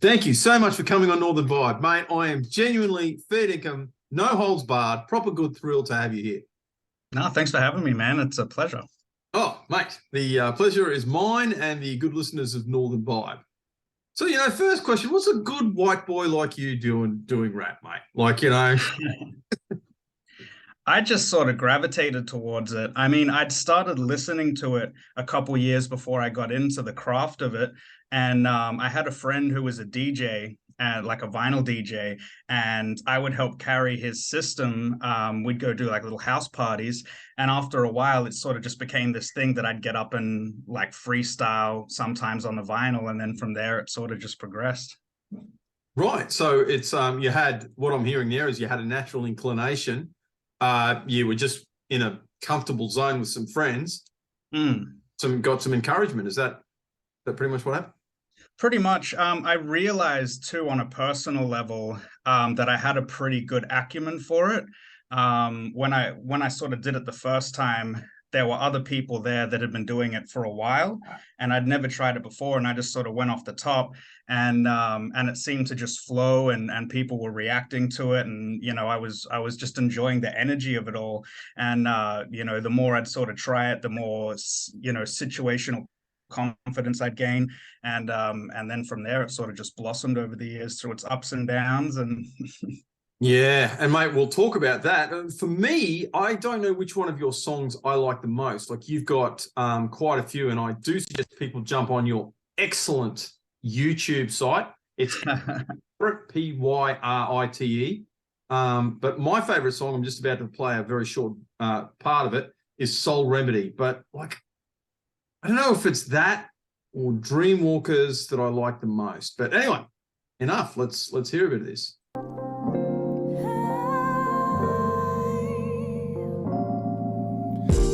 Thank you so much for coming on Northern Vibe, mate. I am genuinely fair income, no holds barred, proper good thrill to have you here. No, thanks for having me, man. It's a pleasure. Oh, mate, the pleasure is mine and the good listeners of Northern Vibe. So, first question, what's a good white boy like you doing rap, mate? I just sort of gravitated towards it. I mean, I'd started listening to it a couple years before I got into the craft of it. And I had a friend who was a DJ, like a vinyl DJ, and I would help carry his system. We'd go do like little house parties. And after a while, it sort of just became this thing that I'd get up and like freestyle sometimes on the vinyl. And then from there, it sort of just progressed. Right. So it's you had, what I'm hearing there is you had a natural inclination. You were just in a comfortable zone with some friends, got some encouragement. Is that pretty much what happened? Pretty much. I realized too, on a personal level, that I had a pretty good acumen for it. When I sort of did it the first time, there were other people there that had been doing it for a while, and I'd never tried it before, and I just sort of went off the top, and it seemed to just flow, and people were reacting to it, and I was just enjoying the energy of it all, and the more I'd sort of try it, the more situational confidence I'd gain, and then from there it sort of just blossomed over the years through its ups and downs. And Yeah, and mate, we'll talk about that. For me, I don't know which one of your songs I like the most. Like, you've got quite a few, and I do suggest people jump on your excellent YouTube site. It's Pyrite. But my favorite song, I'm just about to play a very short part of it, is Soul Remedy. But like, I don't know if it's that or Dreamwalkers that I like the most. But anyway, enough. Let's hear a bit of this.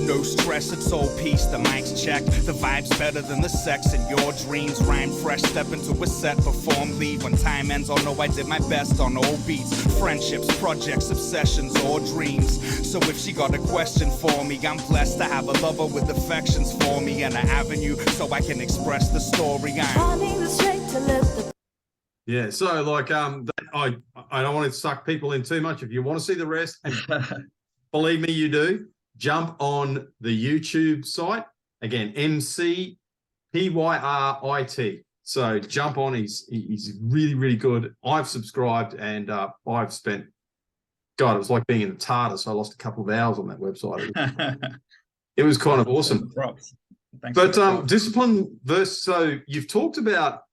No stress, it's all peace, the mic's check. The vibe's better than the sex, and your dreams rhyme fresh. Step into a set, perform, leave when time ends. Oh no, I did my best on all beats. Friendships, projects, obsessions, or dreams. So if she got a question for me, I'm blessed to have a lover with affections for me, and an avenue so I can express the story. Yeah, so like I don't want to suck people in too much. If you want to see the rest, and believe me, you do. Jump on the YouTube site. Again, MC Pyrit. So jump on. He's really, really good. I've subscribed, and I've spent, God, it was like being in the TARDIS. I lost a couple of hours on that website. It was kind of awesome. But discipline versus, so you've talked about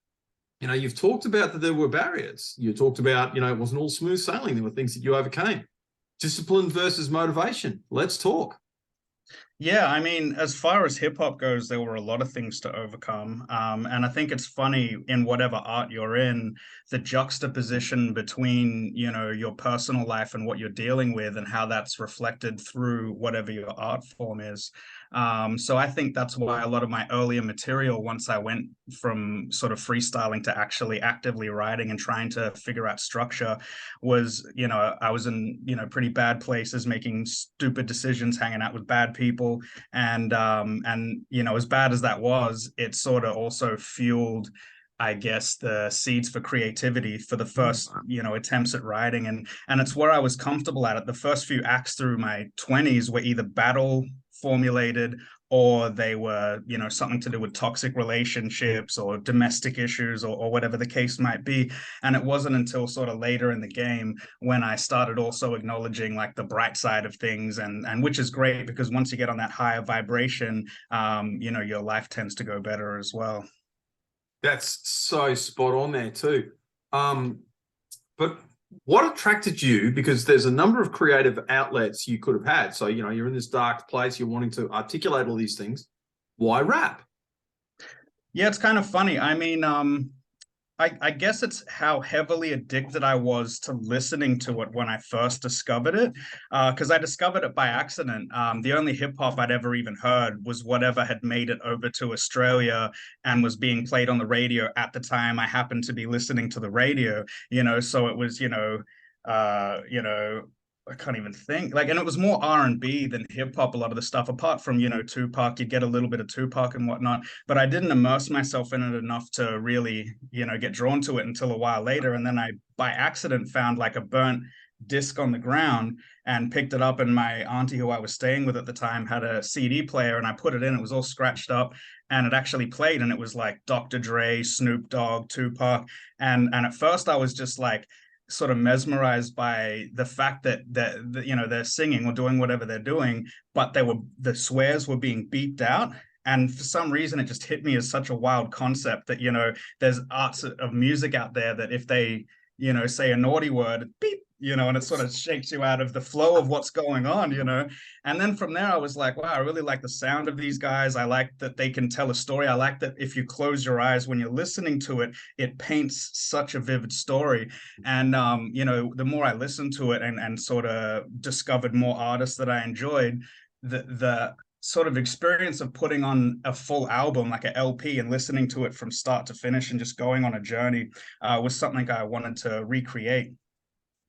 that there were barriers. You talked about, it wasn't all smooth sailing. There were things that you overcame. Discipline versus motivation. Let's talk. Yeah, I mean, as far as hip hop goes, there were a lot of things to overcome. And I think it's funny, in whatever art you're in, the juxtaposition between, your personal life and what you're dealing with, and how that's reflected through whatever your art form is. So I think that's why a lot of my earlier material, once I went from sort of freestyling to actually actively writing and trying to figure out structure, was, I was in, pretty bad places, making stupid decisions, hanging out with bad people. And as bad as that was, it sort of also fueled, I guess, the seeds for creativity for the first, attempts at writing. And it's where I was comfortable at it. The first few acts through my 20s were either battle formulated, or they were, something to do with toxic relationships or domestic issues, or whatever the case might be. And it wasn't until sort of later in the game when I started also acknowledging like the bright side of things, and which is great, because once you get on that higher vibration, your life tends to go better as well. That's so spot on there too. But what attracted you? Because there's a number of creative outlets you could have had. So, you're in this dark place, you're wanting to articulate all these things. Why rap? Yeah, it's kind of funny. I mean, I guess it's how heavily addicted I was to listening to it when I first discovered it, because I discovered it by accident. The only hip hop I'd ever even heard was whatever had made it over to Australia and was being played on the radio at the time I happened to be listening to the radio. So it was, I can't even think. Like, and it was more R&B than hip hop. A lot of the stuff, apart from, you know, Tupac, you'd get a little bit of Tupac and whatnot. But I didn't immerse myself in it enough to really, you know, get drawn to it until a while later. And then I, by accident, found like a burnt disc on the ground and picked it up. And my auntie, who I was staying with at the time, had a CD player, and I put it in. It was all scratched up, and it actually played. And it was like Dr. Dre, Snoop Dogg, Tupac, and at first I was just like, sort of mesmerized by the fact that you know, they're singing or doing whatever they're doing, but the swears were being beeped out. And for some reason, it just hit me as such a wild concept that, you know, there's arts of music out there that if they, you know, say a naughty word, beep, you know, and it sort of shakes you out of the flow of what's going on, you know. And then from there, I was like, wow, I really like the sound of these guys. I like that they can tell a story. I like that if you close your eyes when you're listening to it, it paints such a vivid story. And, you know, the more I listened to it and sort of discovered more artists that I enjoyed, the sort of experience of putting on a full album, like a LP, and listening to it from start to finish and just going on a journey was something I wanted to recreate.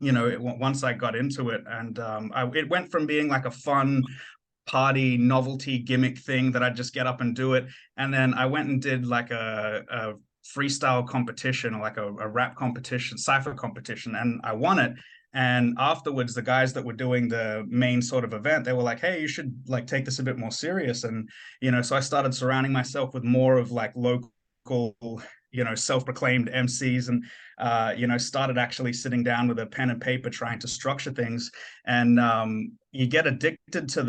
You know, once I got into it, and it went from being like a fun party novelty gimmick thing that I'd just get up and do it, and then I went and did like a freestyle competition, or like a rap competition, cypher competition, and I won it. And afterwards, the guys that were doing the main sort of event, they were like, hey, you should like take this a bit more serious. And, you know, so I started surrounding myself with more of like local, you know, self-proclaimed MCs, and you know, started actually sitting down with a pen and paper trying to structure things. And you get addicted to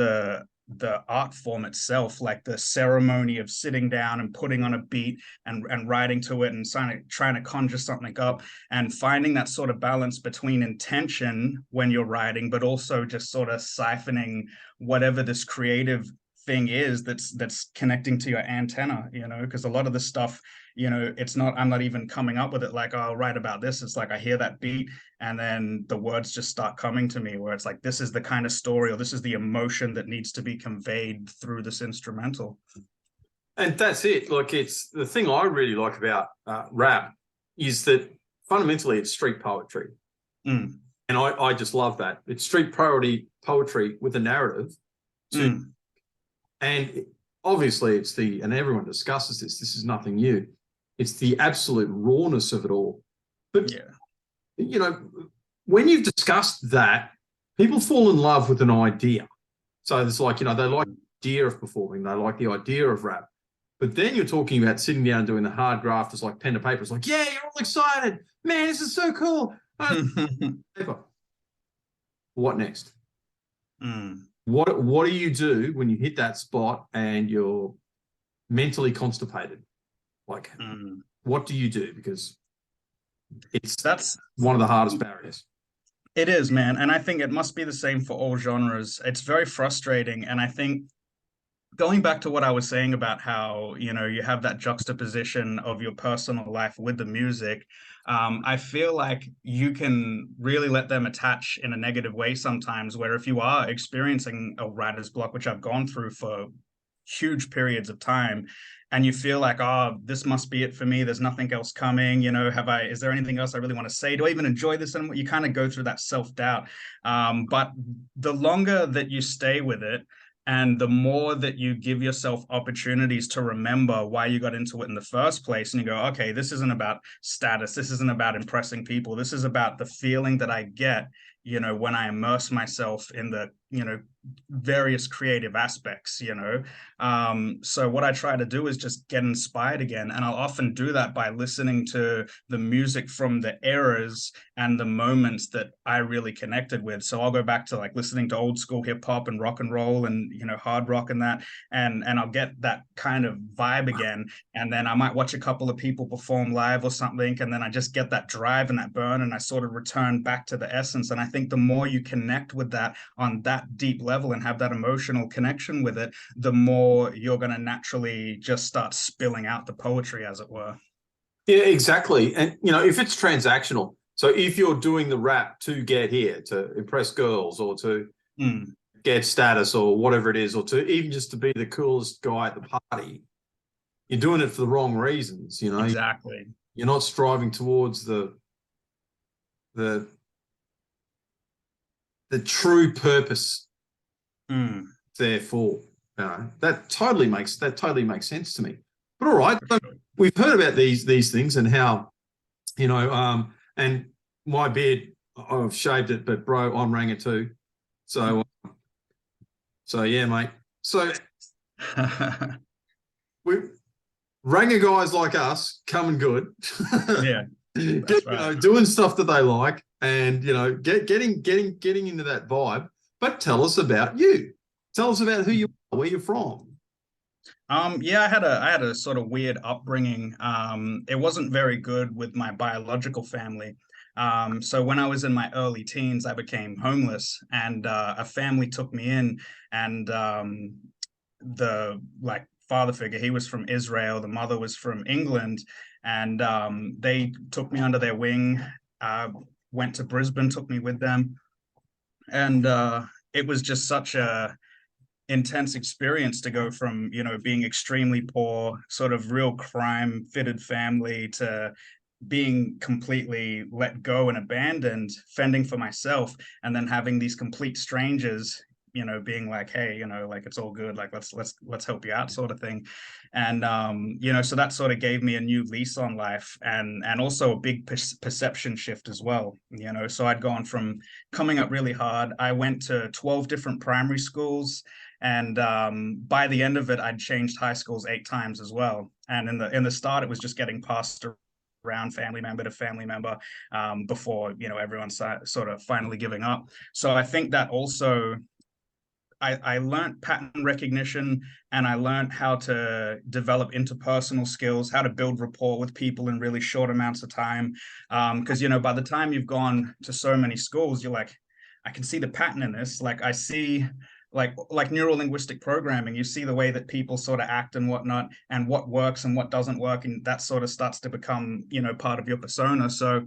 the art form itself, like the ceremony of sitting down and putting on a beat and writing to it, and trying to conjure something up, and finding that sort of balance between intention when you're writing, but also just sort of siphoning whatever this creative thing is that's connecting to your antenna, you know, because a lot of the stuff, you know, I'm not even coming up with it like, oh, I'll write about this. It's like I hear that beat and then the words just start coming to me, where it's like, this is the kind of story, or this is the emotion that needs to be conveyed through this instrumental. And that's it. Like, it's the thing I really like about rap is that fundamentally it's street poetry. And I just love that. It's street poetry with a narrative too. And obviously it's and everyone discusses this is nothing new. It's the absolute rawness of it all. But, yeah, you know, when you've discussed that, people fall in love with an idea. So it's like, you know, they like the idea of performing, they like the idea of rap. But then you're talking about sitting down and doing the hard graft. It's like pen to paper. It's like, yeah, you're all excited. Man, this is so cool. What next? What do you do when you hit that spot and you're mentally constipated? Like, what do you do? Because that's one of the hardest barriers. It is, man. And I think it must be the same for all genres. It's very frustrating. And I think going back to what I was saying about how, you know, you have that juxtaposition of your personal life with the music, I feel like you can really let them attach in a negative way sometimes, where if you are experiencing a writer's block, which I've gone through for huge periods of time, and you feel like, oh, this must be it for me, there's nothing else coming, you know, is there anything else I really want to say? Do I even enjoy this? And you kind of go through that self-doubt. But the longer that you stay with it, and the more that you give yourself opportunities to remember why you got into it in the first place, and you go, okay, this isn't about status, this isn't about impressing people, this is about the feeling that I get, you know, when I immerse myself in the, you know, various creative aspects, you know. So what I try to do is just get inspired again, and I'll often do that by listening to the music from the eras and the moments that I really connected with. So I'll go back to like listening to old school hip hop and rock and roll and, you know, hard rock and that, and I'll get that kind of vibe again, and then I might watch a couple of people perform live or something, and then I just get that drive and that burn, and I sort of return back to the essence. And I think the more you connect with that on that deep level and have that emotional connection with it, the more you're going to naturally just start spilling out the poetry, as it were. Yeah, exactly. And, you know, if it's transactional, so if you're doing the rap to get here, to impress girls, or to get status, or whatever it is, or to even just to be the coolest guy at the party, you're doing it for the wrong reasons, you know. Exactly. You're not striving towards the the true purpose Mm. therefore. That totally makes sense to me. But all right, so Sure. we've heard about these things and how, and my beard, I've shaved it, but bro, I'm Ranger too. So yeah, mate. So we Ranger guys like us coming good. Yeah, that's right. Doing stuff that they like, and getting into that vibe. But tell us about you. Tell us about who you are, where you're from. Yeah, I had a sort of weird upbringing. It wasn't very good with my biological family. So when I was in my early teens, I became homeless, and a family took me in, and the like father figure, he was from Israel, the mother was from England, and they took me under their wing. Went to Brisbane, took me with them, and it was just such a intense experience to go from being extremely poor, sort of real crime fitted family, to being completely let go and abandoned, fending for myself, and then having these complete strangers being like, hey, like, it's all good, like, let's help you out, sort of thing. And so that sort of gave me a new lease on life, and also a big perception shift as well. So I'd gone from coming up really hard. I went to 12 different primary schools, and by the end of it, I'd changed high schools 8 times as well. And in the start, it was just getting passed around family member to family member, before everyone's sort of finally giving up. So I think that also I learned pattern recognition, and I learned how to develop interpersonal skills, how to build rapport with people in really short amounts of time. Because by the time you've gone to so many schools, you're like, I can see the pattern in this. Like, I see like neuro-linguistic programming, you see the way that people sort of act and whatnot, and what works and what doesn't work, and that sort of starts to become part of your persona. So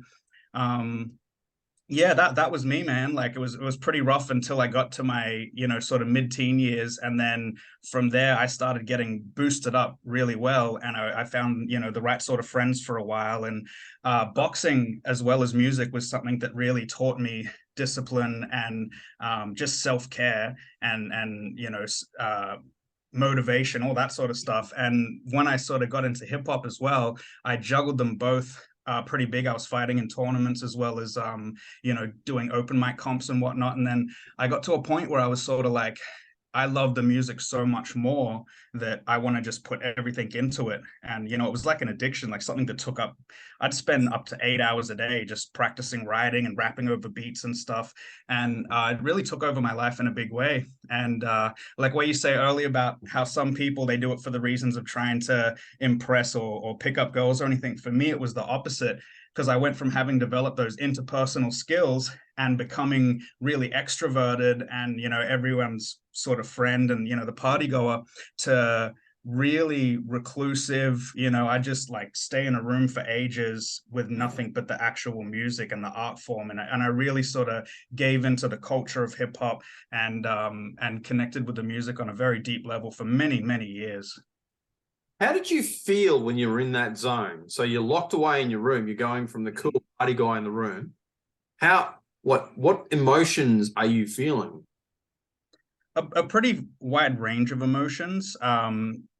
yeah, that was me, man. Like, it was pretty rough until I got to my sort of mid-teen years, and then from there I started getting boosted up really well, and I found the right sort of friends for a while. And boxing as well as music was something that really taught me discipline, and just self-care, and motivation, all that sort of stuff. And when I sort of got into hip-hop as well, I juggled them both pretty big. I was fighting in tournaments as well as doing open mic comps and whatnot. And then I got to a point where I was sort of like, I love the music so much more that I want to just put everything into it. And it was like an addiction, like something that took up, I'd spend up to 8 hours a day just practicing writing and rapping over beats and stuff. And it really took over my life in a big way. And like what you say earlier about how some people, they do it for the reasons of trying to impress or pick up girls or anything. For me, it was the opposite, because I went from having developed those interpersonal skills and becoming really extroverted and everyone's sort of friend and the party goer, to really reclusive. I just like stay in a room for ages with nothing but the actual music and the art form, and I really sort of gave into the culture of hip hop, and connected with the music on a very deep level for many years. How did you feel when you were in that zone? So you're locked away in your room. You're going from the cool party guy in the room. What emotions are you feeling? A pretty wide range of emotions,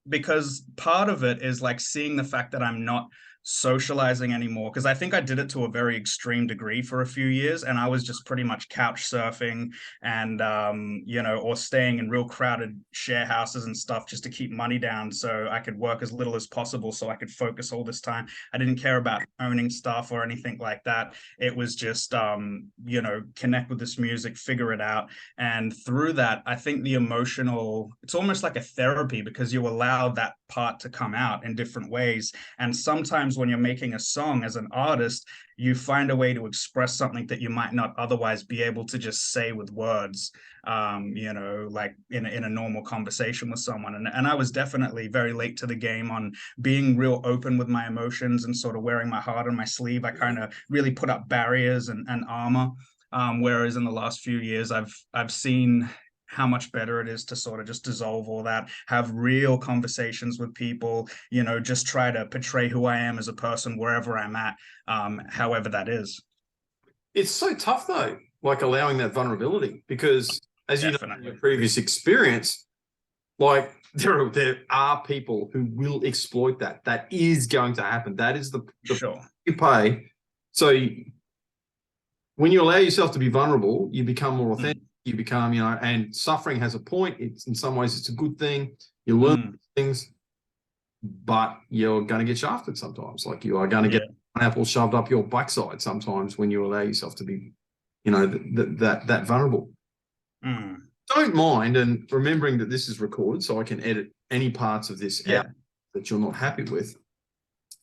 because part of it is like seeing the fact that I'm not socializing anymore, because I think I did it to a very extreme degree for a few years, and I was just pretty much couch surfing and or staying in real crowded share houses and stuff just to keep money down so I could work as little as possible so I could focus all this time. I didn't care about owning stuff or anything like that. It was just connect with this music, figure it out. And through that, I think the emotional, it's almost like a therapy, because you allow that part to come out in different ways. And sometimes when you're making a song as an artist, you find a way to express something that you might not otherwise be able to just say with words, like in a normal conversation with someone. And I was definitely very late to the game on being real open with my emotions and sort of wearing my heart on my sleeve. I kind of really put up barriers and armor. Whereas in the last few years, I've seen how much better it is to sort of just dissolve all that, have real conversations with people, just try to portray who I am as a person wherever I'm at, however that is. It's so tough though, like allowing that vulnerability, because as you know from Definitely. your previous experience, like there are people who will exploit that. That is going to happen. That is the Sure. you pay. So when you allow yourself to be vulnerable, you become more authentic. You become, you know, and suffering has a point. It's in some ways it's a good thing. You learn things, but you're going to get shafted sometimes. Like you are going to get an apple shoved up your backside sometimes when you allow yourself to be, you know, that vulnerable. Don't mind, and remembering that this is recorded, so I can edit any parts of this out that you're not happy with.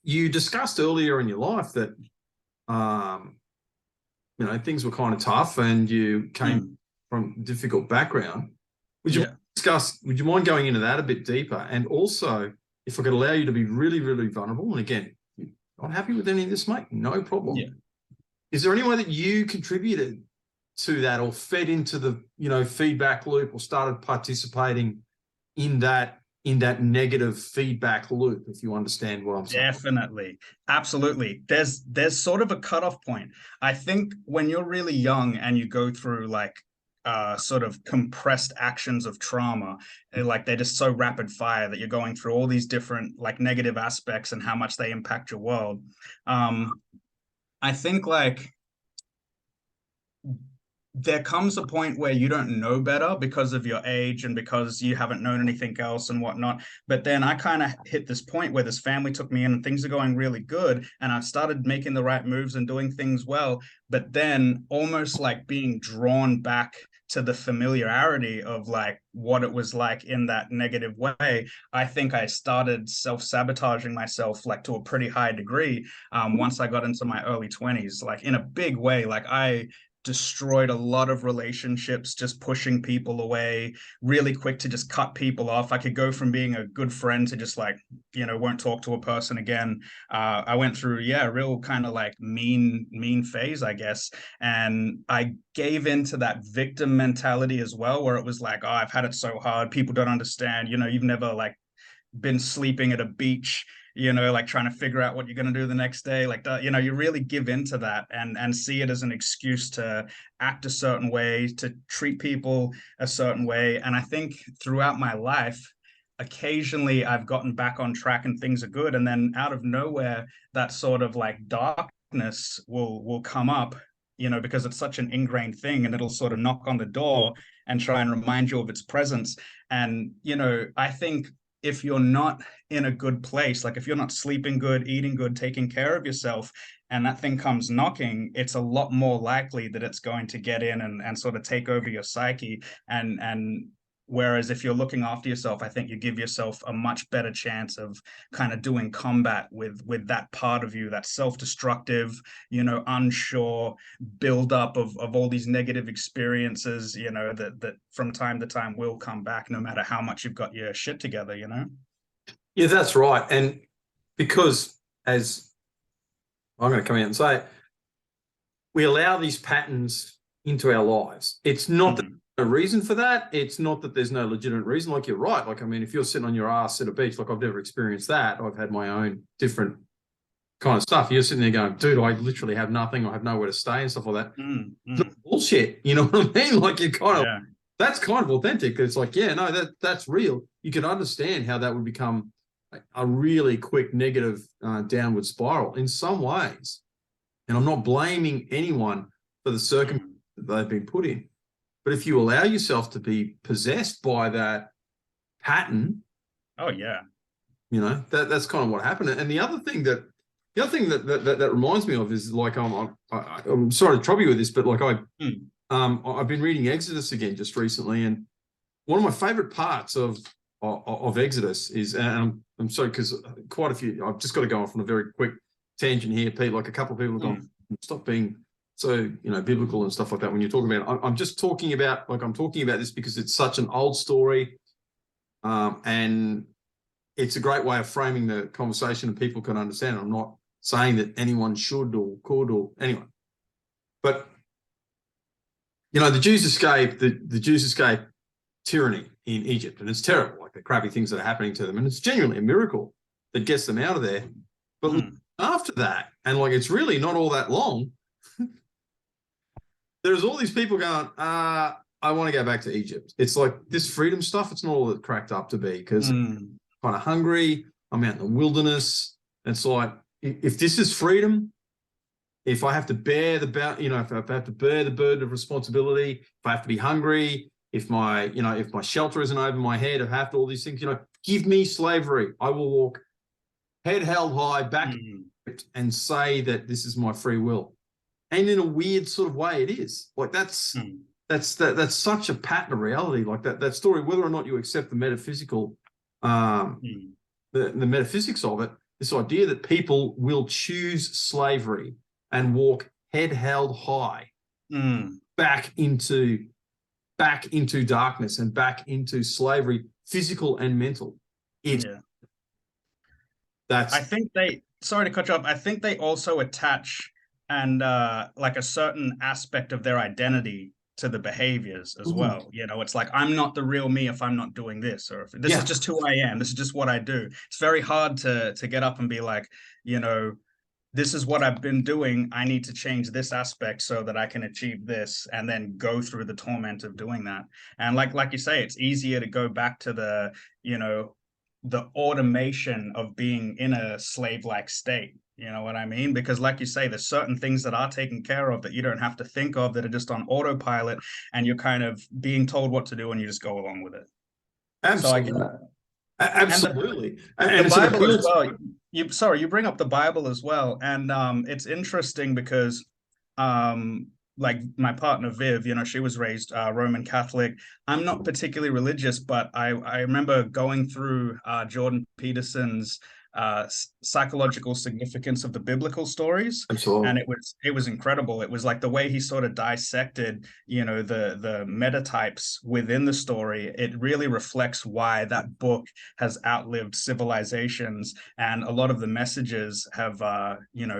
You discussed earlier in your life that, you know, things were kind of tough, and you came from difficult background. Would you mind going into that a bit deeper? And also, if I could allow you to be really, really vulnerable, and again, you're not happy with any of this, mate, no problem. Yeah. Is there any way that you contributed to that, or fed into the, you know, feedback loop, or started participating in that negative feedback loop, if you understand what I'm saying? Definitely. Absolutely. There's sort of a cutoff point. I think when you're really young and you go through like sort of compressed actions of trauma, like they're just so rapid fire that you're going through all these different like negative aspects and how much they impact your world. I think like there comes a point where you don't know better because of your age and because you haven't known anything else and whatnot. But then I kind of hit this point where this family took me in and things are going really good. And I've started making the right moves and doing things well, but then almost like being drawn back to the familiarity of like what it was like in that negative way. I think I started self-sabotaging myself like to a pretty high degree once I got into my early 20s, like in a big way. Like I destroyed a lot of relationships, just pushing people away, really quick to just cut people off. I could go from being a good friend to just like, you know, won't talk to a person again. I went through, a real kind of like mean phase, I guess. And I gave into that victim mentality as well, where it was like, oh, I've had it so hard. People don't understand, you know, you've never like been sleeping at a beach, you know, like trying to figure out what you're going to do the next day. Like, you know, you really give into that and see it as an excuse to act a certain way, to treat people a certain way. And I think throughout my life, occasionally I've gotten back on track and things are good. And then out of nowhere, that sort of like darkness will come up, you know, because it's such an ingrained thing, and it'll sort of knock on the door and try and remind you of its presence. And, you know, I think if you're not in a good place, like if you're not sleeping good, eating good, taking care of yourself, and that thing comes knocking, it's a lot more likely that it's going to get in and sort of take over your psyche. And whereas if you're looking after yourself, I think you give yourself a much better chance of kind of doing combat with that part of you, that self-destructive, you know, unsure buildup of all these negative experiences, you know, that from time to time will come back no matter how much you've got your shit together, you know? Yeah, that's right. And because, as I'm going to come out and say, we allow these patterns into our lives. It's not that a reason for that. It's not that there's no legitimate reason. Like, you're right. Like, I mean, if you're sitting on your ass at a beach, like I've never experienced that. I've had my own different kind of stuff. You're sitting there going, dude, I literally have nothing. I have nowhere to stay and stuff like that. Bullshit. You know what I mean? Like, you kind of, that's kind of authentic. It's like, yeah, no, that's real. You can understand how that would become a really quick negative downward spiral in some ways. And I'm not blaming anyone for the circumstances that they've been put in. But if you allow yourself to be possessed by that pattern, you know, that's kind of what happened. And the other thing that reminds me of is, like, I'm sorry to trouble you with this, but like I've been reading Exodus again just recently, and one of my favorite parts of Exodus is, and I'm sorry because quite a few, I've just got to go off on a very quick tangent here, Pete. Like, a couple of people have gone, stop being so, you know, biblical and stuff like that when you're talking about it. I'm just talking about, like, I'm talking about this because it's such an old story, and it's a great way of framing the conversation and people can understand it. I'm not saying that anyone should or could or anyway, but you know, the Jews escaped tyranny in Egypt, and it's terrible, like the crappy things that are happening to them, and it's genuinely a miracle that gets them out of there. But after that, and like, it's really not all that long, there's all these people going, I want to go back to Egypt. It's like this freedom stuff, it's not all it's cracked up to be, because I'm kind of hungry. I'm out in the wilderness. It's like, if this is freedom, if I have to bear if I have to bear the burden of responsibility, if I have to be hungry, if my shelter isn't over my head, if I have to all these things, give me slavery. I will walk head held high back and say that this is my free will. And in a weird sort of way, it is. Like that's such a pattern of reality. Like that story, whether or not you accept the metaphysical, the metaphysics of it, this idea that people will choose slavery and walk head held high back into darkness and back into slavery, physical and mental. I think sorry to cut you off. I think they also attach and like a certain aspect of their identity to the behaviors as well. It's like, I'm not the real me if I'm not doing this, or if this is just who I am. This is just what I do. It's very hard to get up and be like, this is what I've been doing. I need to change this aspect so that I can achieve this, and then go through the torment of doing that. And like you say, it's easier to go back to the automation of being in a slave-like state. You know what I mean? Because like you say, there's certain things that are taken care of that you don't have to think of, that are just on autopilot, and you're kind of being told what to do and you just go along with it. Absolutely. Absolutely. And the Bible as well. You bring up the Bible as well. And it's interesting because like my partner Viv, she was raised Roman Catholic. I'm not particularly religious, but I remember going through Jordan Peterson's psychological significance of the biblical stories. Absolutely. And it was incredible. It was like the way he sort of dissected the meta types within the story. It really reflects why that book has outlived civilizations, and a lot of the messages have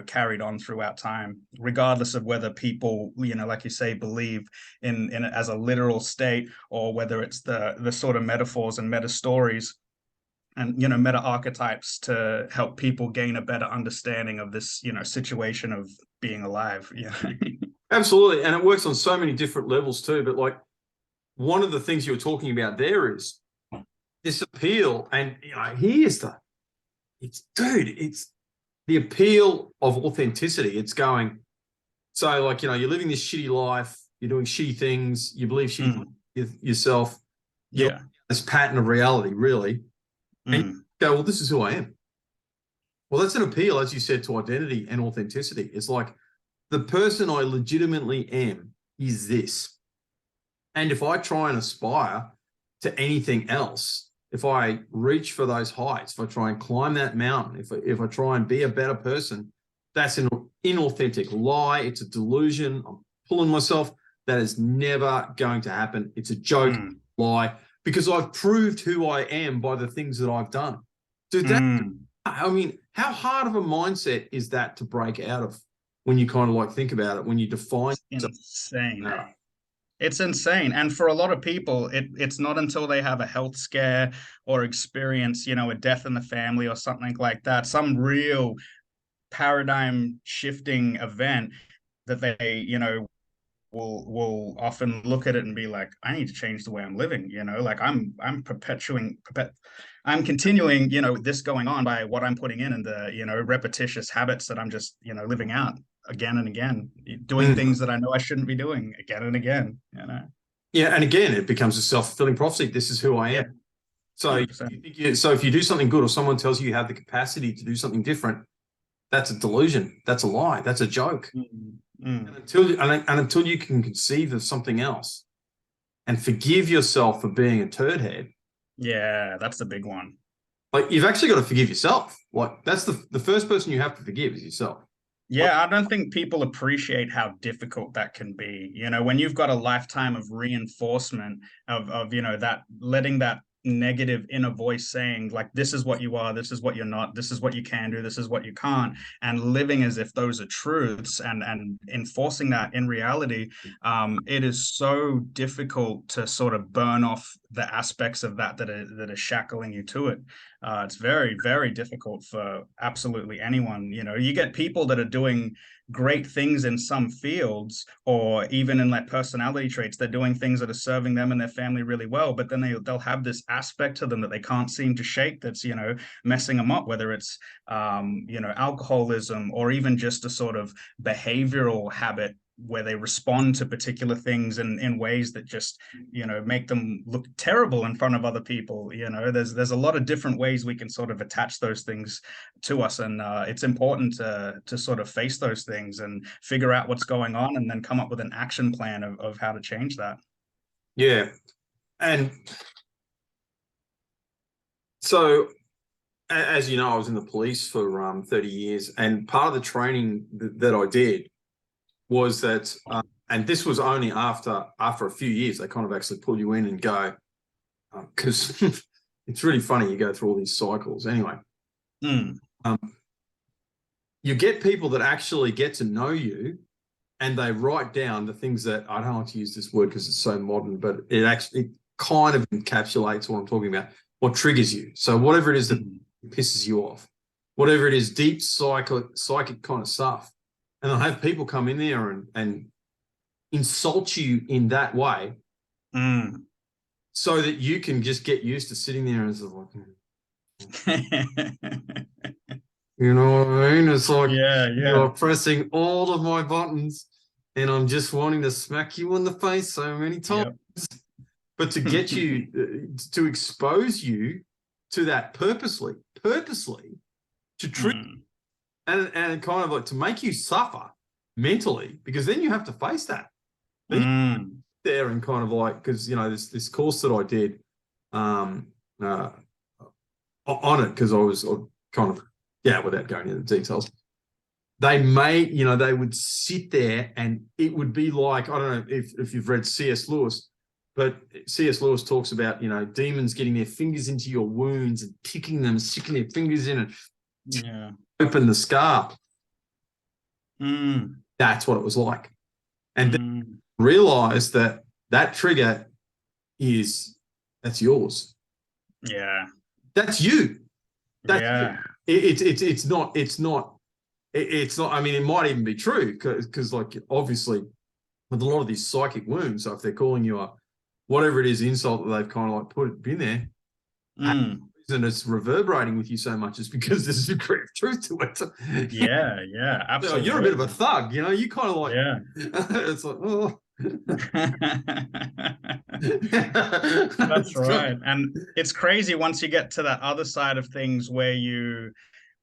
carried on throughout time, regardless of whether people like you say believe in it as a literal state, or whether it's the sort of metaphors and meta stories and meta archetypes to help people gain a better understanding of this situation of being alive. Absolutely. And it works on so many different levels too. But like, one of the things you were talking about there is this appeal, and it's the appeal of authenticity. It's going, so like, you're living this shitty life, you're doing shitty things, you believe shitty yourself, this pattern of reality, really. And you go, well, this is who I am. Well, that's an appeal, as you said, to identity and authenticity. It's like, the person I legitimately am is this. And if I try and aspire to anything else, if I reach for those heights, if I try and climb that mountain, if I try and be a better person, that's an inauthentic lie. It's a delusion. I'm pulling myself. That is never going to happen. It's a joke, lie. Because I've proved who I am by the things that I've done. Dude, I mean, how hard of a mindset is that to break out of when you kind of like think about it, when you define it's insane. It's insane. And for a lot of people, it's not until they have a health scare or experience, a death in the family or something like that, some real paradigm shifting event, that they, will often look at it and be like, I need to change the way I'm living, like I'm continuing, this going on by what I'm putting in the, repetitious habits that I'm just, living out again and again, doing things that I know I shouldn't be doing again and again, Yeah. And again, it becomes a self-fulfilling prophecy. This is who I am. So if you do something good, or someone tells you have the capacity to do something different, that's a delusion. That's a lie. That's a joke. And until you can conceive of something else and forgive yourself for being a turd head. Yeah, that's the big one. Like, you've actually got to forgive yourself. Like, that's the first person you have to forgive is yourself. Yeah, I don't think people appreciate how difficult that can be. When you've got a lifetime of reinforcement of that, letting that negative inner voice saying like, this is what you are, this is what you're not, this is what you can do, this is what you can't, and living as if those are truths and enforcing that in reality, it is so difficult to sort of burn off the aspects of that are shackling you to it. It's very, very difficult for absolutely anyone. You know, you get people that are doing great things in some fields, or even in like personality traits, they're doing things that are serving them and their family really well, but then they'll have this aspect to them that they can't seem to shake, that's, you know, messing them up, whether it's you know, alcoholism, or even just a sort of behavioral habit where they respond to particular things in ways that just, you know, make them look terrible in front of other people. You know, there's a lot of different ways we can sort of attach those things to us, and it's important to sort of face those things and figure out what's going on, and then come up with an action plan of how to change that. Yeah. And so, as you know, I was in the police for 30 years, and part of the training that I did was that, and this was only after a few years, they kind of actually pull you in and go, because it's really funny, you go through all these cycles. Anyway, you get people that actually get to know you, and they write down the things that, I don't like to use this word because it's so modern, but it kind of encapsulates what I'm talking about, what triggers you. So whatever it is that pisses you off, whatever it is, deep psychic kind of stuff. And they'll have people come in there and insult you in that way, so that you can just get used to sitting there and it's like, you know what I mean? It's like, you're pressing all of my buttons and I'm just wanting to smack you in the face so many times. Yep. But to get you, to expose you to that purposely to treat and kind of like to make you suffer mentally, because then you have to face that. There and kind of like, because, you know, this course that I did on it, because I was kind of, without going into the details, they made, you know, they would sit there and it would be like, I don't know if you've read C.S. Lewis, but C.S. Lewis talks about, you know, demons getting their fingers into your wounds and picking them, sticking their fingers in and open the scar. That's what it was like. And then realize that trigger that's yours. Yeah. That's you. Yeah. It's not, I mean, it might even be true because like, obviously with a lot of these psychic wounds, so if they're calling you a, whatever it is, insult that they've kind of like put it in there, and it's reverberating with you so much is because there's a great truth to it. Yeah, absolutely. You're a bit of a thug, you know, you kind of like, it's like, oh. That's right. And it's crazy once you get to that other side of things where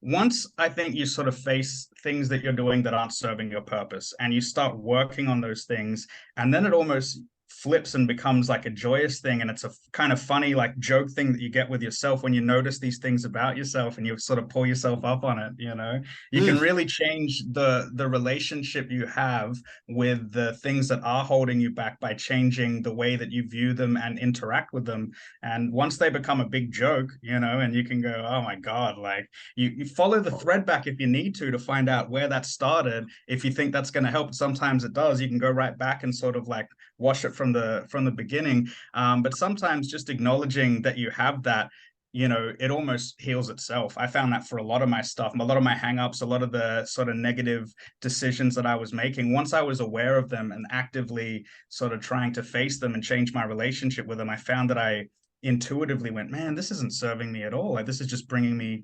once I think you sort of face things that you're doing that aren't serving your purpose, and you start working on those things, and then it almost flips and becomes like a joyous thing, and it's a kind of funny like joke thing that you get with yourself when you notice these things about yourself and you sort of pull yourself up on it. You know, you can really change the relationship you have with the things that are holding you back by changing the way that you view them and interact with them. And once they become a big joke, you know, and you can go, oh my God, like you follow the thread back if you need to find out where that started. If you think that's going to help, sometimes it does. You can go right back and sort of like wash it from the beginning, but sometimes just acknowledging that you have that, you know, it almost heals itself. I found that for a lot of my stuff, a lot of my hangups, a lot of the sort of negative decisions that I was making, once I was aware of them and actively sort of trying to face them and change my relationship with them, I found that I intuitively went, man, this isn't serving me at all. Like, this is just bringing me,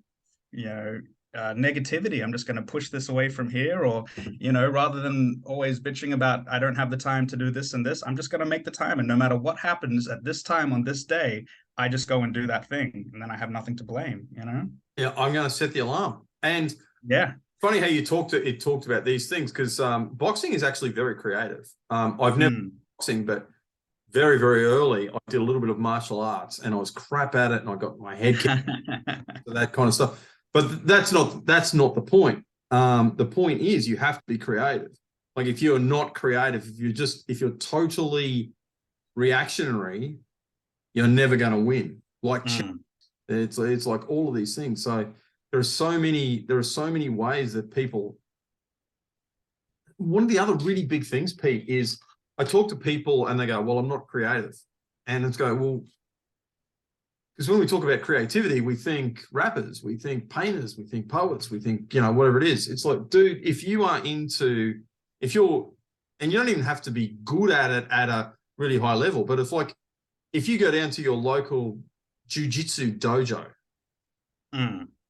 you know, negativity. I'm just going to push this away from here, or, you know, rather than always bitching about, I don't have the time to do this and this, I'm just going to make the time. And no matter what happens at this time on this day, I just go and do that thing. And then I have nothing to blame, you know? Yeah, I'm going to set the alarm. And yeah, funny how you talked about these things, because boxing is actually very creative. I've never boxing, but very, very early, I did a little bit of martial arts and I was crap at it and I got my head kicked, that kind of stuff. But that's not the point. The point is you have to be creative. Like, if you're not creative, if you're totally reactionary, you're never going to win. Like it's like all of these things. So there are so many ways that people. One of the other really big things, Pete, is I talk to people and they go, well, I'm not creative. And it's go, well, because when we talk about creativity, we think rappers, we think painters, we think poets, we think, you know, whatever it is. It's like, dude, if you're, and you don't even have to be good at it at a really high level, but if you go down to your local jiu-jitsu dojo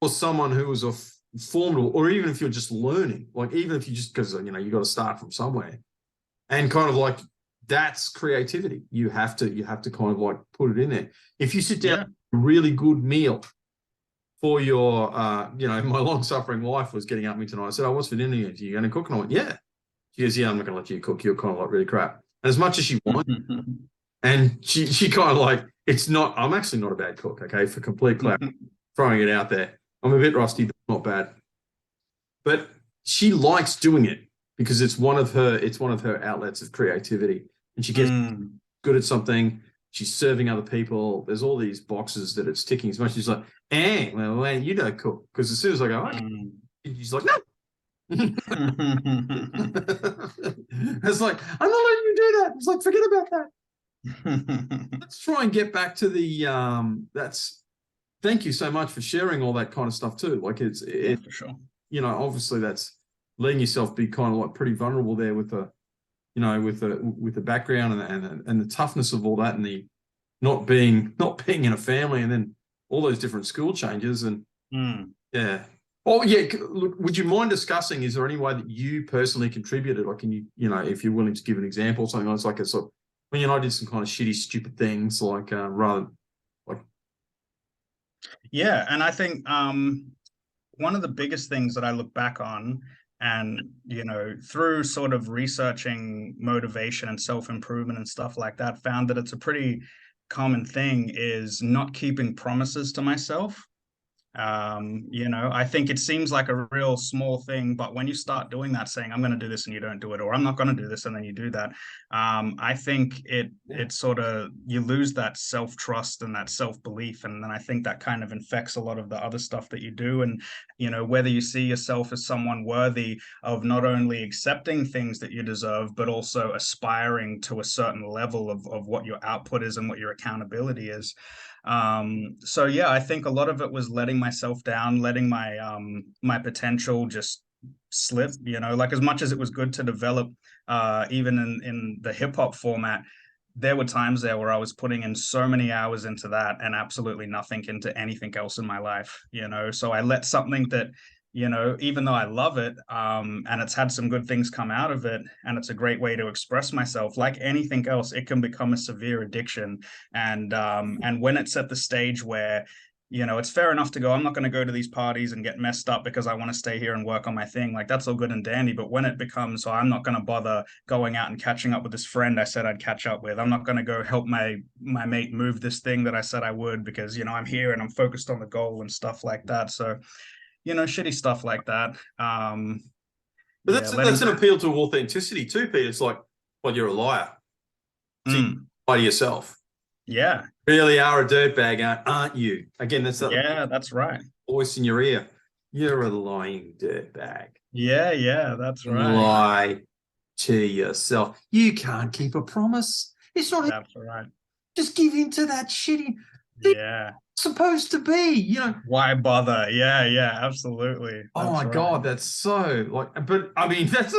or someone who is a formidable, or even if you're just learning, like even if you just, because, you know, you got to start from somewhere, and kind of like, that's creativity. You have to kind of like put it in there. If you sit down, a really good meal for your, you know, my long-suffering wife was getting up me tonight. I said, "Oh, what's for dinner? Are you going to cook?" And I went, "Yeah." She goes, "Yeah, I'm not going to let you cook. You're kind of like really crap." And as much as she wanted, and she kind of like, it's not, I'm actually not a bad cook, okay, for complete clarity, throwing it out there. I'm a bit rusty, but not bad. But she likes doing it because it's one of her outlets of creativity. And she gets good at something. She's serving other people. There's all these boxes that it's ticking. As much as she's like, well, you don't cook. Because as soon as I go, okay, she's like, no. It's like, I'm not letting you do that. It's like, forget about that. Let's try and get back to the thank you so much for sharing all that kind of stuff too. Like it's for sure. You know, obviously that's letting yourself be kind of like pretty vulnerable there with the, you know, with the background and the toughness of all that, and the not being in a family, and then all those different school changes, and yeah. Oh yeah, look, would you mind discussing, is there any way that you personally contributed? Like, can you know, if you're willing to give an example or something, it's like a sort of, when, you know, I did some kind of shitty, stupid things, like rather like. Yeah, and I think one of the biggest things that I look back on, and, you know, through sort of researching motivation and self-improvement and stuff like that, found that it's a pretty common thing, is not keeping promises to myself. You know, I think it seems like a real small thing, but when you start doing that, saying I'm going to do this and you don't do it, or I'm not going to do this and then you do that, I think it sort of, you lose that self-trust and that self-belief, and then I think that kind of infects a lot of the other stuff that you do. And, you know, whether you see yourself as someone worthy of not only accepting things that you deserve, but also aspiring to a certain level of what your output is and what your accountability is. So yeah, I think a lot of it was letting myself down, letting my my potential just slip, you know, like as much as it was good to develop, even in the hip hop format, there were times there where I was putting in so many hours into that and absolutely nothing into anything else in my life, you know. So I let something that, you know, even though I love it, and it's had some good things come out of it, and it's a great way to express myself, like anything else, it can become a severe addiction. And when it's at the stage where, you know, it's fair enough to go, I'm not going to go to these parties and get messed up because I want to stay here and work on my thing. Like, that's all good and dandy. But when it becomes, so I'm not going to bother going out and catching up with this friend I said I'd catch up with. I'm not going to go help my mate move this thing that I said I would, because, you know, I'm here and I'm focused on the goal and stuff like that. So, you know, shitty stuff like that. But that's an appeal to authenticity too, Pete. It's like, well, you're a liar. So you lie to yourself. Yeah. Really are a dirtbag, aren't you? Again, that's that. Yeah, that's right. Voice in your ear. You're a lying dirtbag. Yeah, that's right. Lie to yourself. You can't keep a promise. It's not. That's right. Just give in to that shitty. Yeah. Supposed to be, you know. Why bother? Yeah, absolutely. Oh my God, that's so like. But I mean, that's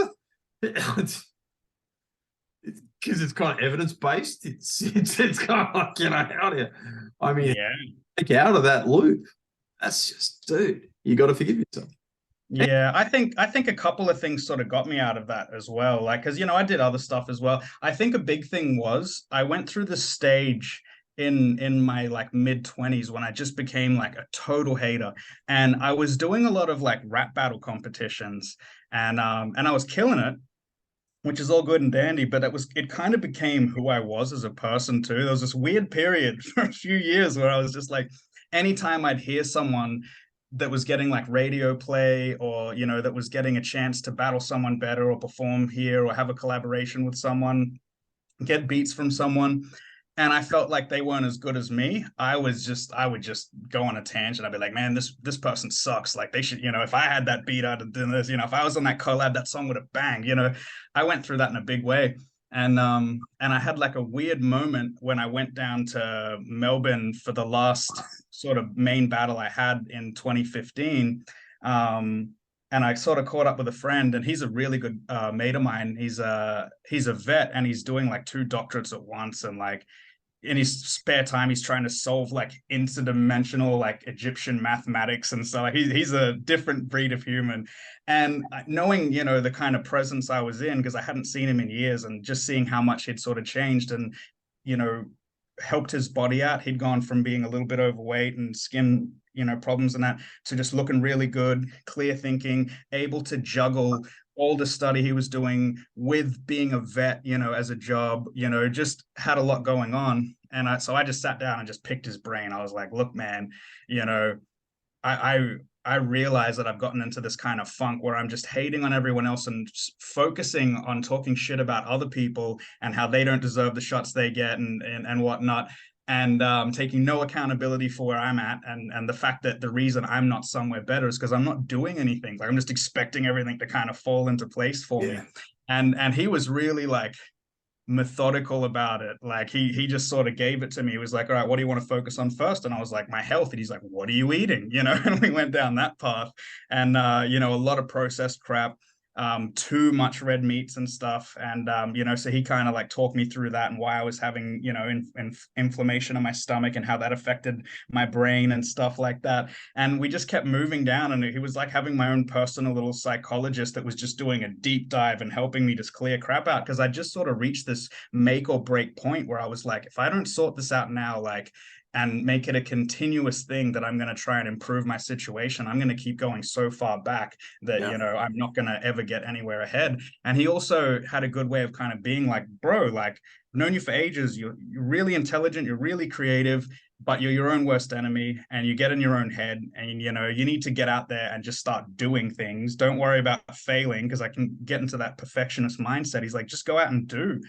because it's kind of evidence based. It's kind of like, you know, how do you? I mean, take out of that loop. That's just, dude, you got to forgive yourself. Yeah, I think a couple of things sort of got me out of that as well. Like, because, you know, I did other stuff as well. I think a big thing was I went through the stage in my like mid-20s when I just became like a total hater, and I was doing a lot of like rap battle competitions, and I was killing it, which is all good and dandy, but it kind of became who I was as a person too. There was this weird period for a few years where I was just like, anytime I'd hear someone that was getting like radio play, or, you know, that was getting a chance to battle someone better or perform here or have a collaboration with someone, get beats from someone, and I felt like they weren't as good as me, I would just go on a tangent. I'd be like, man, this person sucks. Like, they should, you know, if I had that beat, I'd have done this. You know, if I was on that collab, that song would have banged. You know, I went through that in a big way. And I had like a weird moment when I went down to Melbourne for the last sort of main battle I had in 2015. And I sort of caught up with a friend, and he's a really good mate of mine. He's a vet, and he's doing like 2 doctorates at once, and like in his spare time he's trying to solve like interdimensional like Egyptian mathematics, and so like he's a different breed of human. And knowing, you know, the kind of presence I was in, because I hadn't seen him in years, and just seeing how much he'd sort of changed and, you know, helped his body out. He'd gone from being a little bit overweight and skin, you know, problems and that, to just looking really good, clear thinking, able to juggle all the study he was doing with being a vet, you know, as a job, you know, just had a lot going on. And so I just sat down and just picked his brain. I was like, look, man, you know, I realize that I've gotten into this kind of funk where I'm just hating on everyone else and focusing on talking shit about other people and how they don't deserve the shots they get and whatnot. And taking no accountability for where I'm at, and the fact that the reason I'm not somewhere better is because I'm not doing anything. Like I'm just expecting everything to kind of fall into place for me. And he was really like methodical about it. Like he just sort of gave it to me. He was like, all right, what do you want to focus on first? And I was like, my health. And he's like, what are you eating? You know, and we went down that path. And you know, a lot of processed crap, too much red meats and stuff. And you know, so he kind of like talked me through that and why I was having, you know, inflammation in my stomach and how that affected my brain and stuff like that. And we just kept moving down, and he was like having my own personal little psychologist that was just doing a deep dive and helping me just clear crap out, because I just sort of reached this make or break point where I was like, if I don't sort this out now, like, and make it a continuous thing that I'm going to try and improve my situation, I'm going to keep going so far back that, you know, I'm not going to ever get anywhere ahead. And he also had a good way of kind of being like, bro, like, I've known you for ages. You're really intelligent. You're really creative, but you're your own worst enemy, and you get in your own head, and, you know, you need to get out there and just start doing things. Don't worry about failing, because I can get into that perfectionist mindset. He's like, just go out and do.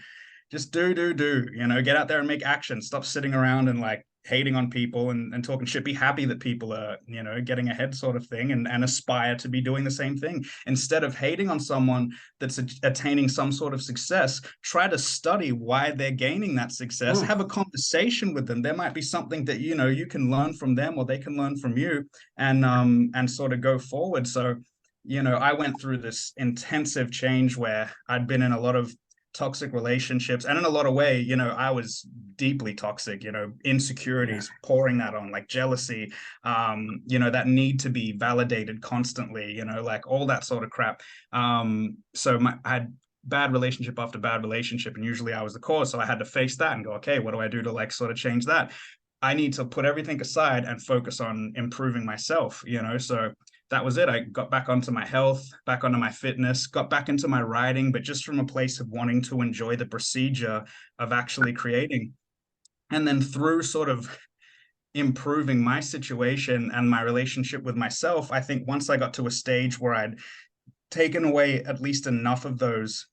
Just do, you know, get out there and make action. Stop sitting around and like hating on people and talking shit. Be happy that people are, you know, getting ahead, sort of thing, and aspire to be doing the same thing. Instead of hating on someone that's attaining some sort of success, try to study why they're gaining that success. Have a conversation with them. There might be something that, you know, you can learn from them, or they can learn from you, and sort of go forward. So, you know, I went through this intensive change where I'd been in a lot of toxic relationships, and in a lot of way, you know, I was deeply toxic, you know, insecurities, pouring that on, like jealousy, you know, that need to be validated constantly, you know, like all that sort of crap. So I had bad relationship after bad relationship, and usually I was the cause. So I had to face that and go, okay, what do I do to like sort of change that? I need to put everything aside and focus on improving myself, you know. So that was it. I got back onto my health, back onto my fitness, got back into my writing, but just from a place of wanting to enjoy the procedure of actually creating. And then through sort of improving my situation and my relationship with myself, I think once I got to a stage where I'd taken away at least enough of those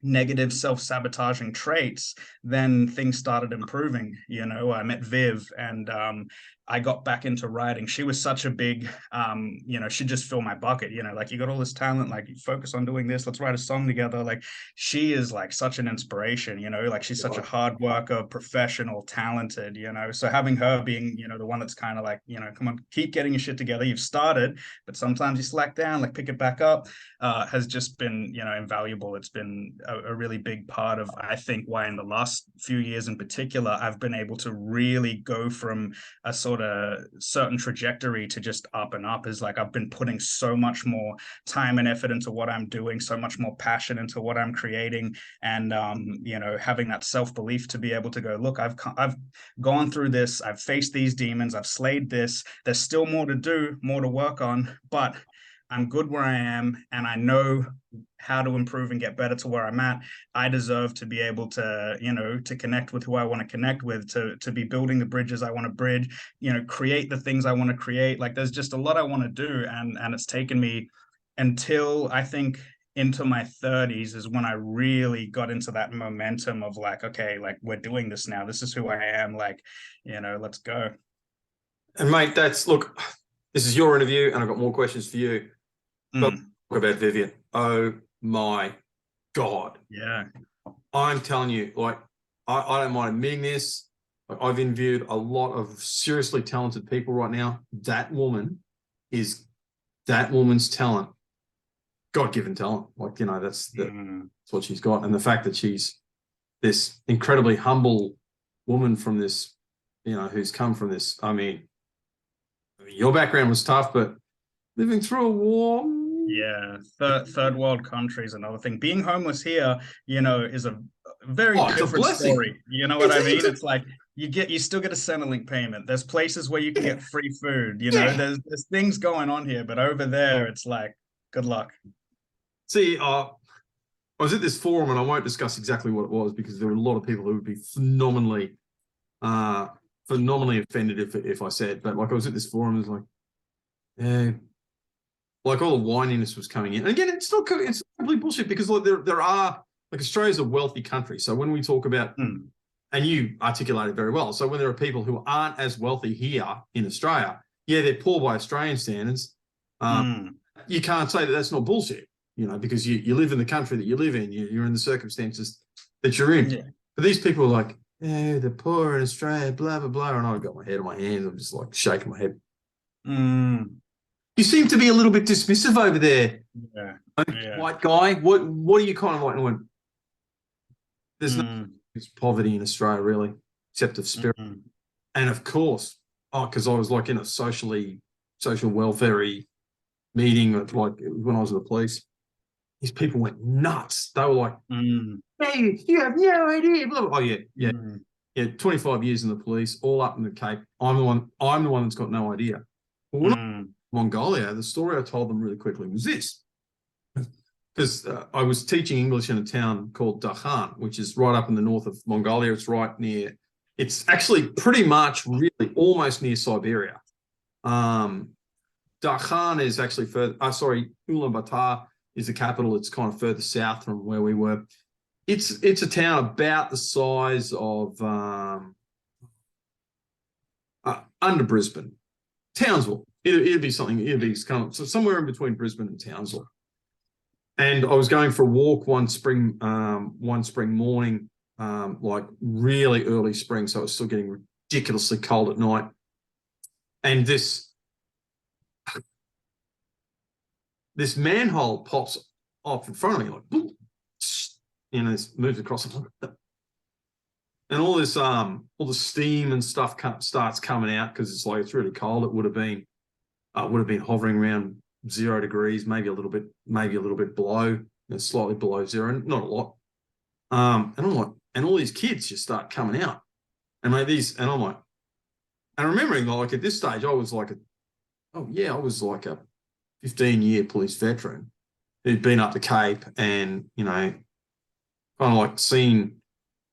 negative self-sabotaging traits, then things started improving. You know, I met Viv, and I got back into writing. She was such a big, you know, she just filled my bucket, you know, like, you got all this talent, like, you focus on doing this, let's write a song together. Like, she is like such an inspiration, you know, like, she's such a hard worker, professional, talented, you know. So having her being, you know, the one that's kind of like, you know, come on, keep getting your shit together. You've started, but sometimes you slack down, like, pick it back up, has just been, you know, invaluable. It's been a really big part of, I think, why in the last few years in particular, I've been able to really go from a sort of certain trajectory to just up and up. Is like, I've been putting so much more time and effort into what I'm doing, so much more passion into what I'm creating, and you know, having that self-belief to be able to go, look, I've gone through this, I've faced these demons, I've slayed this, there's still more to do, more to work on, but I'm good where I am, and I know how to improve and get better to where I'm at. I deserve to be able to, you know, to connect with who I want to connect with, to be building the bridges I want to bridge, you know, create the things I want to create. Like, there's just a lot I want to do, and it's taken me until, I think, into my 30s is when I really got into that momentum of like, okay, like, we're doing this now. This is who I am. Like, you know, let's go. And mate, look, this is your interview, and I've got more questions for you. But talk about Vivian. Oh my God. Yeah. I'm telling you, like, I don't mind admitting this. Like, I've interviewed a lot of seriously talented people right now. That woman's talent, God-given talent. Like, you know, that's what she's got. And the fact that she's this incredibly humble woman from this, you know, who's come from this. I mean, your background was tough, but living through a war. Yeah, third world country is another thing. Being homeless here, you know, is a very It's a different blessing. story. You know what I mean? It's like you still get a Centrelink payment. There's places where you can get free food. You know, there's things going on here, but over there, it's like, good luck. See, I was at this forum, and I won't discuss exactly what it was because there were a lot of people who would be phenomenally offended if I said. But like, I was at this forum, it was like, yeah. Like, all the whininess was coming in. And again, it's complete bullshit because like there are, like, Australia's a wealthy country. So when we talk about, and you articulate it very well. So when there are people who aren't as wealthy here in Australia, yeah, they're poor by Australian standards. You can't say that that's not bullshit, you know, because you live in the country that you live in. You're in the circumstances that you're in. Yeah. But these people are like, yeah, they're poor in Australia, blah, blah, blah. And I've got my head in my hands. I'm just like shaking my head. You seem to be a little bit dismissive over there. Yeah. White guy. What are you kind of like? There's no poverty in Australia, really, except of spirit. And of course, because I was like in a social welfare-y meeting, like when I was with the police, these people went nuts. They were like, hey, you have no idea. Blah, blah. Oh, yeah. 25 years in the police, all up in the Cape. I'm the one that's got no idea. Well, Mongolia, the story I told them really quickly was this. Because I was teaching English in a town called Dakhan, which is right up in the north of Mongolia. It's actually pretty much really almost near Siberia. Dakhan is actually Ulaanbaatar is the capital. It's kind of further south from where we were. It's a town about the size of under Brisbane. Townsville. It'd be kind of somewhere in between Brisbane and Townsville. And I was going for a walk one spring morning, like really early spring, so it was still getting ridiculously cold at night. And this manhole pops up in front of me, like, boom, you know, it moves across the, and all this all the steam and stuff starts coming out because it's really cold. It would have been hovering around 0 degrees, maybe a little bit below, slightly below zero, not a lot. And I'm like, and all these kids just start coming out, and I'm like, and remembering, like, at this stage, I was like a 15-year police veteran who'd been up the Cape and, you know, kind of like seen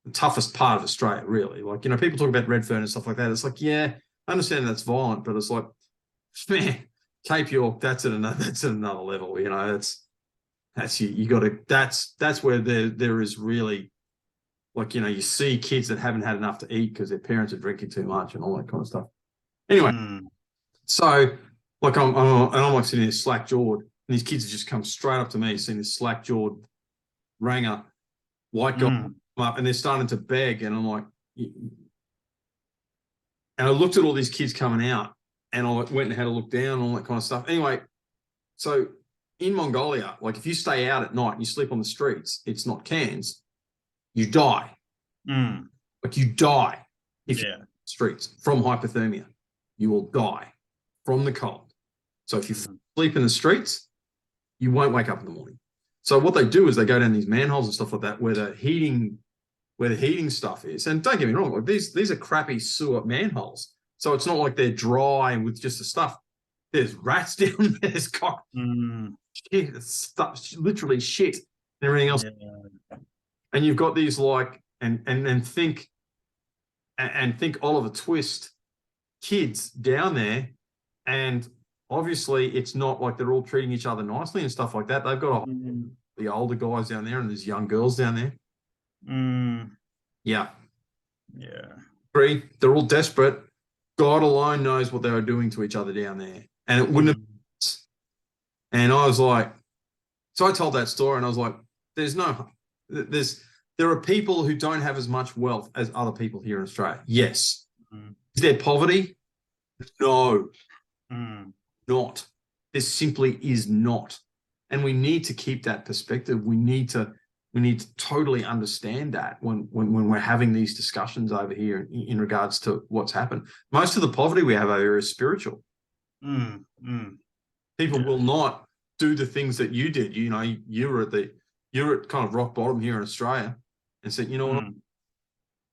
the toughest part of Australia, really. Like, you know, people talk about Redfern and stuff like that. It's like, yeah, I understand that's violent, but it's like, man, Cape York, that's at another level. You know, that's where there is really, like, you know, you see kids that haven't had enough to eat because their parents are drinking too much and all that kind of stuff. Anyway, so like I'm like sitting there slack-jawed, and these kids have just come straight up to me, seeing this slack-jawed ranger, white guy come up, and they're starting to beg, and I'm like, and I looked at all these kids coming out, and I went and had a look down and all that kind of stuff. Anyway, so in Mongolia, like, if you stay out at night and you sleep on the streets, it's not Cairns, you die. Like, you die if you're in the streets from hypothermia. You will die from the cold. So if you sleep in the streets, you won't wake up in the morning. So what they do is they go down these manholes and stuff like that where the heating stuff is. And don't get me wrong, like, these are crappy sewer manholes. So it's not like they're dry with just the stuff. There's rats down there. There's cock. Shit, stuff, literally shit and everything else. Yeah. And you've got these, like, and think Oliver Twist kids down there, and obviously it's not like they're all treating each other nicely and stuff like that. They've got the older guys down there and there's young girls down there. Yeah. They're all desperate. God alone knows what they were doing to each other down there. And it wouldn't have. And I was like, so I told that story and I was like, there's there are people who don't have as much wealth as other people here in Australia. Yes. Is there poverty? No, not. There simply is not. And we need to keep that perspective. We need to totally understand that when we're having these discussions over here in regards to what's happened. Most of the poverty we have over here is spiritual. People will not do the things that you did. You know, you're at kind of rock bottom here in Australia and said, you know what,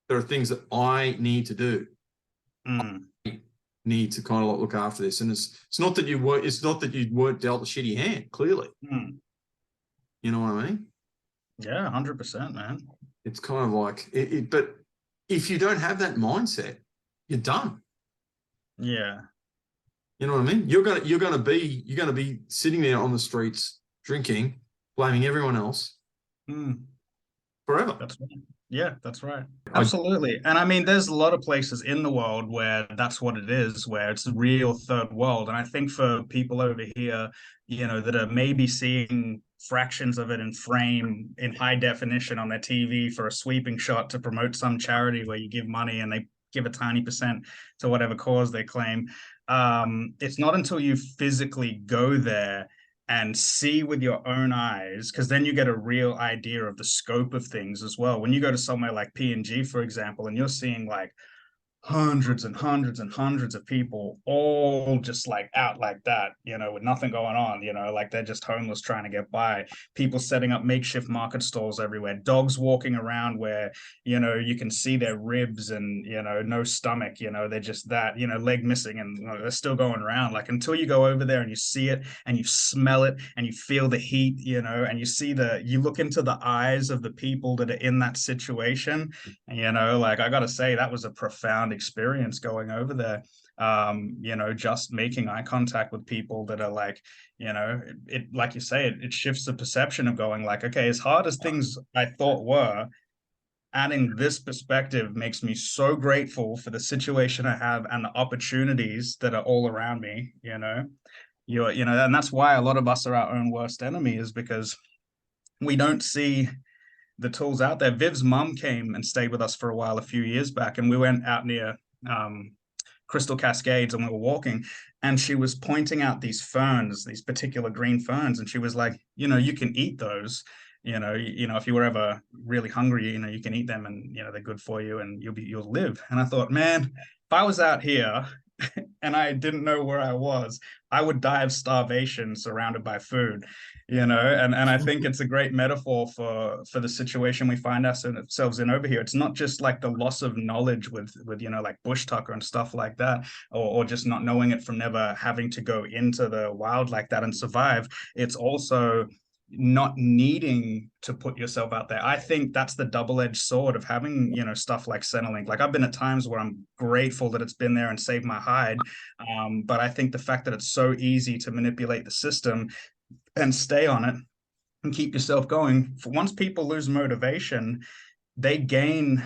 there are things that I need to do. I need to kind of look after this. And it's not that you weren't dealt a shitty hand, clearly. You know what I mean? Yeah, 100%, man. It's kind of like but if you don't have that mindset, you're done. Yeah. You know what I mean? You're gonna be sitting there on the streets drinking, blaming everyone else forever. That's right. Yeah, that's right. Absolutely. And I mean, there's a lot of places in the world where that's what it is, where it's a real third world. And I think for people over here, you know, that are maybe seeing fractions of it in frame in high definition on their TV for a sweeping shot to promote some charity where you give money and they give a tiny percent to whatever cause they claim. It's not until you physically go there and see with your own eyes, because then you get a real idea of the scope of things as well. When you go to somewhere like PNG, for example, and you're seeing like hundreds and hundreds and hundreds of people all just like out like that, you know, with nothing going on, you know, like they're just homeless trying to get by, people setting up makeshift market stalls everywhere, dogs walking around where, you know, you can see their ribs and, you know, no stomach, you know, they're just that, you know, leg missing and they're still going around. Like until you go over there and you see it and you smell it and you feel the heat, you know, and you look into the eyes of the people that are in that situation, you know, like I gotta say that was a profound experience going over there. You know, just making eye contact with people that are like, you know, it like you say, it shifts the perception of going like, okay, as hard as things I thought were, adding this perspective makes me so grateful for the situation I have and the opportunities that are all around me, you know, and that's why a lot of us are our own worst enemy, is because we don't see the tools out there. Viv's mum came and stayed with us for a while a few years back, and we went out near Crystal Cascades and we were walking, and she was pointing out these ferns, these particular green ferns, and she was like, you know, you can eat those, you know, if you were ever really hungry, you know, you can eat them and, you know, they're good for you and you'll live. And I thought, man, if I was out here and I didn't know where I was, I would die of starvation surrounded by food, you know, and I think it's a great metaphor for the situation we find ourselves in over here. It's not just like the loss of knowledge with you know, like bush tucker and stuff like that, or just not knowing it from never having to go into the wild like that and survive. It's also not needing to put yourself out there. I think that's the double-edged sword of having, you know, stuff like Centrelink. Like I've been at times where I'm grateful that it's been there and saved my hide. But I think the fact that it's so easy to manipulate the system and stay on it and keep yourself going, for once people lose motivation, they gain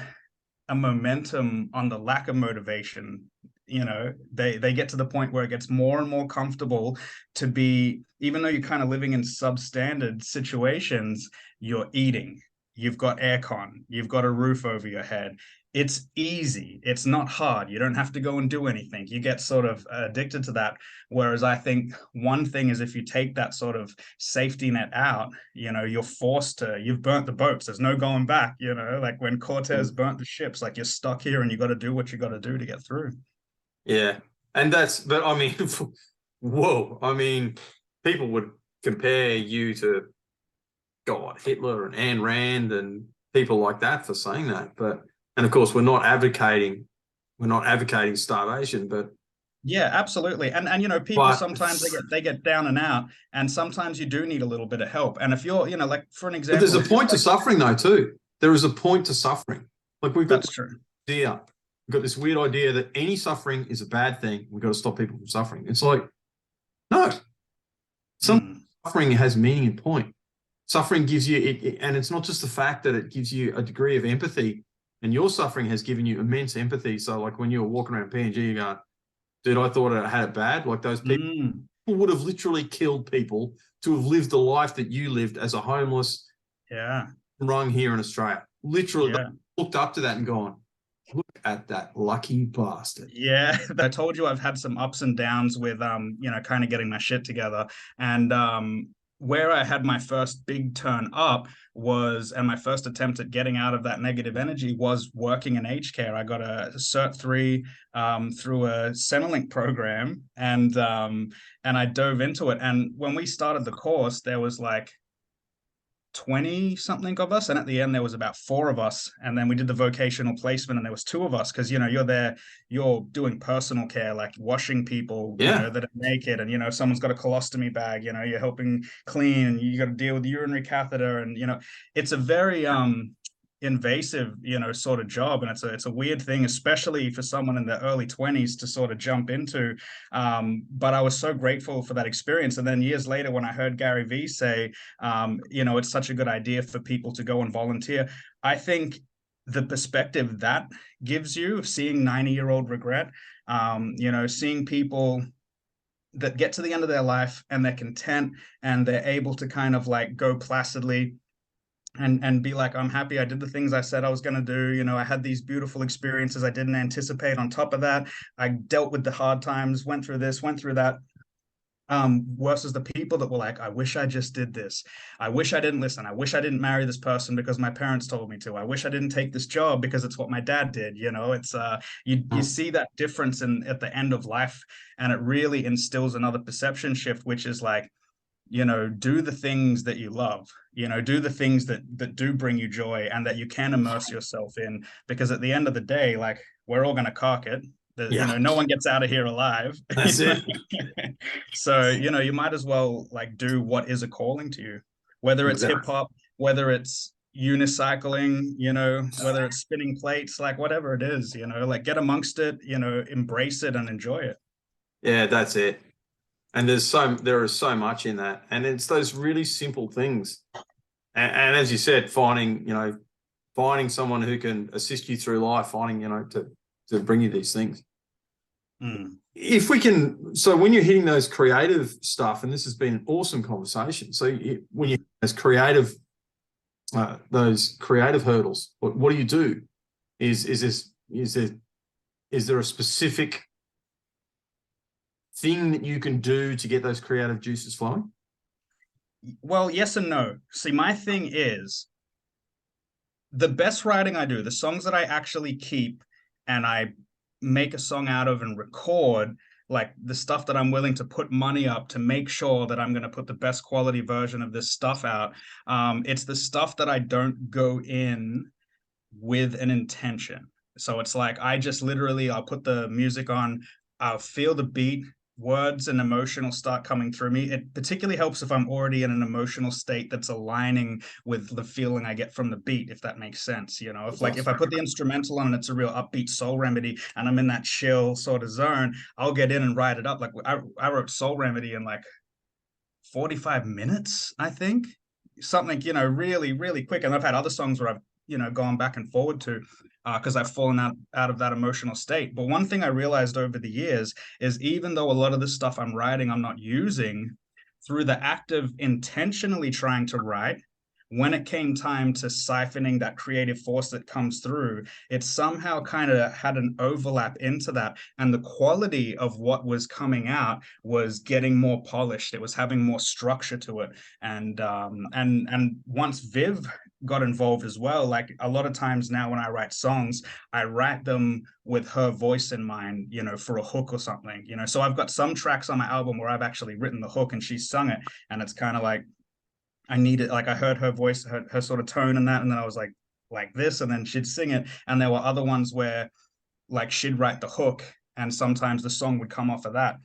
a momentum on the lack of motivation. You know, they get to the point where it gets more and more comfortable to be, even though you're kind of living in substandard situations, you're eating, you've got aircon, you've got a roof over your head. It's easy. It's not hard. You don't have to go and do anything. You get sort of addicted to that. Whereas I think one thing is if you take that sort of safety net out, you know, you've burnt the boats. There's no going back, you know, like when Cortez burnt the ships, like you're stuck here and you got to do what you got to do to get through. Yeah. But I mean, whoa, I mean, people would compare you to, God, Hitler and Ayn Rand and people like that for saying that. And of course, we're not advocating starvation, but yeah, absolutely. And you know, people sometimes they get down and out, and sometimes you do need a little bit of help. And if you're, you know, like for an example, there's a point to suffering though too. There is a point to suffering. Like that's true. Yeah. We've got this weird idea that any suffering is a bad thing. We've got to stop people from suffering. It's like, no. Some suffering has meaning and point. Suffering gives you, and it's not just the fact that it gives you a degree of empathy, and your suffering has given you immense empathy. So like when you were walking around PNG, you're going, dude, I thought I had it bad. Like those people would have literally killed people to have lived the life that you lived as a homeless, rung here in Australia. Literally Yeah. looked up to that and gone, look at that lucky bastard. Yeah, I told you I've had some ups and downs with kind of getting my shit together. And where I had my first big turn up and my first attempt at getting out of that negative energy was working in aged care. I got a Cert 3 through a Centrelink program, and I dove into it. And when we started the course, there was like 20 something of us, and at the end there was about 4 of us, and then we did the vocational placement and there was 2 of us, because you're doing personal care, like washing people that are naked, and someone's got a colostomy bag, you're helping clean, and you got to deal with the urinary catheter, and it's a very invasive sort of job, and it's a weird thing, especially for someone in the early 20s to sort of jump into, but I was so grateful for that experience. And then years later, when I heard Gary Vee say it's such a good idea for people to go and volunteer, I think the perspective that gives you of seeing 90-year-old regret, seeing people that get to the end of their life and they're content and they're able to kind of like go placidly and be like, I'm happy I did the things I said I was going to do. I had these beautiful experiences I didn't anticipate. On top of that, I dealt with the hard times, went through this, went through that. Versus the people that were like, I wish I just did this. I wish I didn't listen. I wish I didn't marry this person because my parents told me to. I wish I didn't take this job because it's what my dad did. It's you see that difference at the end of life, and it really instills another perception shift, which is like, do the things that you love, do the things that do bring you joy and that you can immerse yourself in, because at the end of the day, like, we're all going to cock it. No one gets out of here alive. That's it. So, you might as well like do what is a calling to you, whether it's hip hop, whether it's unicycling, whether it's spinning plates, like whatever it is, like get amongst it, embrace it and enjoy it. Yeah, that's it. And there is so much in that. And it's those really simple things. And as you said, finding someone who can assist you through life, finding, to bring you these things. If we can, so when you're hitting those creative stuff, and this has been an awesome conversation. So when you those creative hurdles, what do you do? Is there a specific thing that you can do to get those creative juices flowing? Well, yes and no. See, my thing is the best writing I do, the songs that I actually keep and I make a song out of and record, like the stuff that I'm willing to put money up to make sure that I'm going to put the best quality version of this stuff out. It's the stuff that I don't go in with an intention. So it's like, I'll put the music on, I'll feel the beat, words and emotional start coming through me. It particularly helps if I'm already in an emotional state that's aligning with the feeling I get from the beat, if that makes sense. If I put the instrumental on and it's a real upbeat Soul Remedy and I'm in that chill sort of zone, I'll get in and write it up. Like I wrote Soul Remedy in like 45 minutes, I think. Something, really, really quick. And I've had other songs where I've gone back and forward to because I've fallen out of that emotional state. But one thing I realized over the years is, even though a lot of the stuff I'm writing I'm not using, through the act of intentionally trying to write, when it came time to siphoning that creative force that comes through, it somehow kind of had an overlap into that. And the quality of what was coming out was getting more polished. It was having more structure to it. And once Viv got involved as well, like a lot of times now when I write songs, I write them with her voice in mind, for a hook or something, so I've got some tracks on my album where I've actually written the hook and she's sung it, and it's kind of like, I needed, like, I heard her voice, her sort of tone and that, and then I was like this, and then she'd sing it. And there were other ones where like she'd write the hook and sometimes the song would come off of that.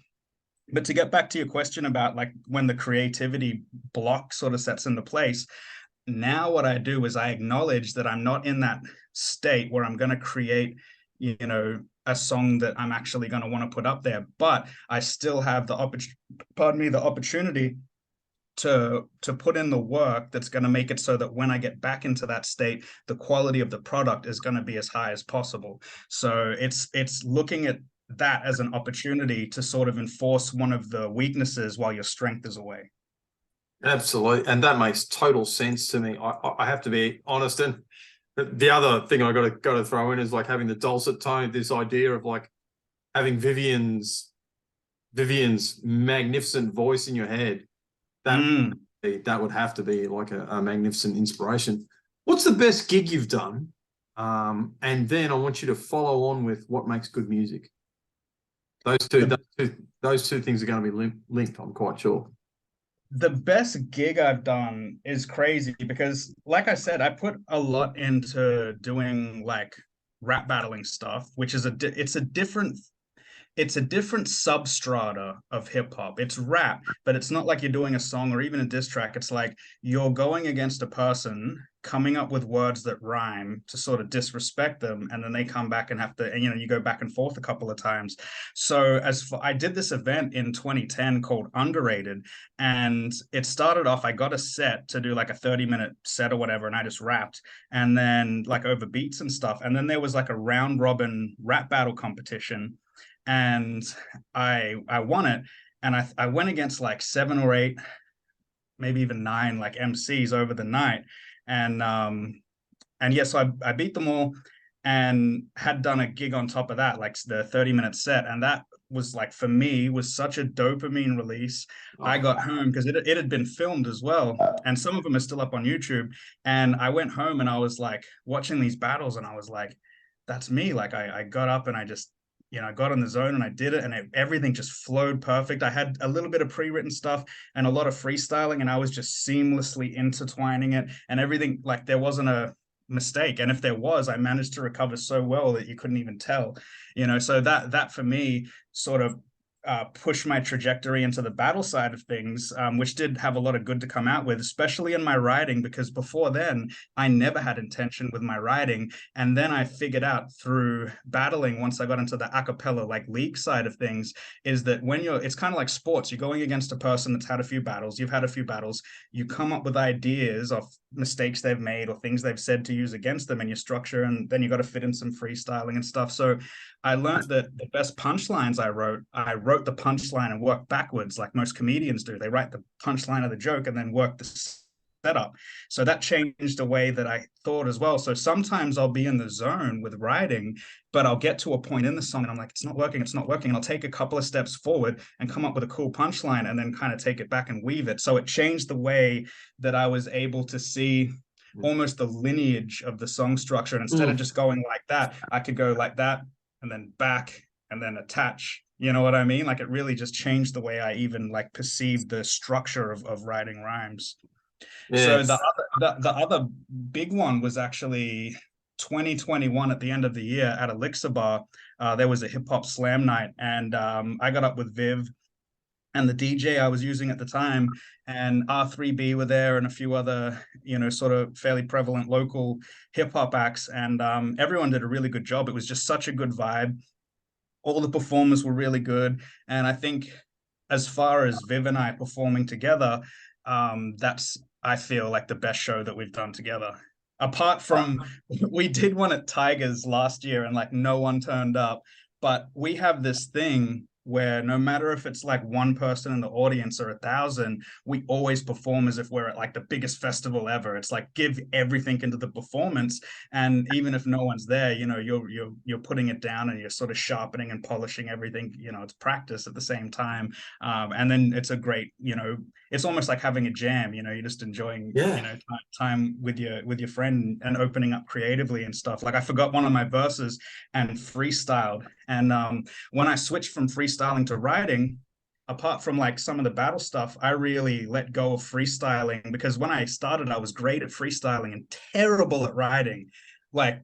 But to get back to your question about like when the creativity block sort of sets into place, now what I do is I acknowledge that I'm not in that state where I'm going to create, a song that I'm actually going to want to put up there, but I still have the opportunity to put in the work that's going to make it so that when I get back into that state, the quality of the product is going to be as high as possible. So it's looking at that as an opportunity to sort of enforce one of the weaknesses while your strength is away. Absolutely. And that makes total sense to me. I have to be honest. And the other thing I got to throw in is like having the dulcet tone, this idea of like having Vivian's magnificent voice in your head. That would have to be like a magnificent inspiration. What's the best gig you've done? And then I want you to follow on with what makes good music. Those two things are going to be linked, I'm quite sure. The best gig I've done is crazy because, like I said, I put a lot into doing like rap battling stuff, which is it's a different substrata of hip hop. It's rap, but it's not like you're doing a song or even a diss track. It's like you're going against a person, coming up with words that rhyme to sort of disrespect them, and then they come back and have to, and, you go back and forth a couple of times. So I did this event in 2010 called Underrated, and it started off, I got a set to do like a 30-minute set or whatever, and I just rapped, and then like over beats and stuff. And then there was like a round robin rap battle competition, and I won it, and I went against like 7 or 8, maybe even 9 like MCs over the night, and yeah, so I beat them all, and had done a gig on top of that, like the 30-minute set, and that was like, for me, was such a dopamine release. I got home because it had been filmed as well, and some of them are still up on YouTube, and I went home and I was like watching these battles, and I was like, that's me. Like I got up and I just, I got in the zone and I did it, and everything just flowed perfect. I had a little bit of pre-written stuff and a lot of freestyling, and I was just seamlessly intertwining it, and everything, like there wasn't a mistake. And if there was, I managed to recover so well that you couldn't even tell, so that for me sort of push my trajectory into the battle side of things, which did have a lot of good to come out with, especially in my writing, because before then I never had intention with my writing. And then I figured out through battling, once I got into the a cappella like league side of things, is that when it's kind of like sports, you're going against a person that's had a few battles, you've had a few battles, you come up with ideas of mistakes they've made or things they've said to use against them in your structure, and then you got to fit in some freestyling and stuff. So I learned that the best punchlines I wrote the punchline and worked backwards like most comedians do. They write the punchline of the joke and then work the setup. So that changed the way that I thought as well. So sometimes I'll be in the zone with writing, but I'll get to a point in the song and I'm like, it's not working. And I'll take a couple of steps forward and come up with a cool punchline and then kind of take it back and weave it. So it changed the way that I was able to see almost the lineage of the song structure. And instead of just going like that, I could go like that and then back and then attach. You know what I mean? Like it really just changed the way I even like perceived the structure of writing rhymes. Yes. So the other big one was actually 2021 at the end of the year at Elixir Bar. There was a hip hop slam night, and I got up with Viv and the DJ I was using at the time, and R3B were there and a few other, sort of fairly prevalent local hip hop acts, and everyone did a really good job. It was just such a good vibe. All the performers were really good, and I think as far as Viv and I performing together, that's, I feel like, the best show that we've done together. Apart from, we did one at Tigers last year and like no one turned up, but we have this thing where no matter if it's like one person in the audience or 1,000, we always perform as if we're at like the biggest festival ever. It's like give everything into the performance, and even if no one's there, you're putting it down and you're sort of sharpening and polishing everything. It's practice at the same time, and then it's a great, it's almost like having a jam. You're just enjoying time with your friend and opening up creatively and stuff. Like I forgot one of my verses and freestyled, and when I switched from freestyling to writing, apart from like some of the battle stuff, I really let go of freestyling, because when I started, I was great at freestyling and terrible at writing, like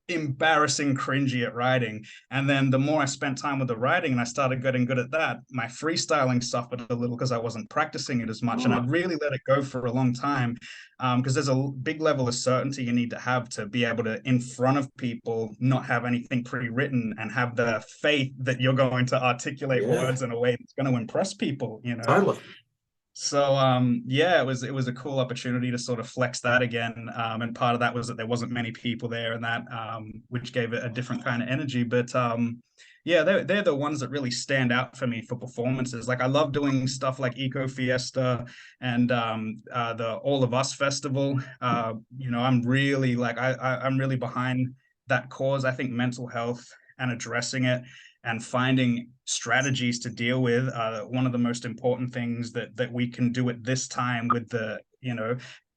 embarrassing cringy at writing. And then the more I spent time with the writing and I started getting good at that, my freestyling suffered a little because I wasn't practicing it as much. And I'd really let it go for a long time, because there's a big level of certainty you need to have to be able to, in front of people, not have anything pre-written and have the faith that you're going to articulate words in a way that's going to impress people, Totally. So yeah, it was a cool opportunity to sort of flex that again. And part of that was that there wasn't many people there, and that which gave it a different kind of energy. But yeah, they're the ones that really stand out for me for performances. Like I love doing stuff like Eco Fiesta and the All of Us Festival. I'm really like I'm really behind that cause. I think mental health and addressing it and finding strategies to deal with one of the most important things that we can do at this time with the,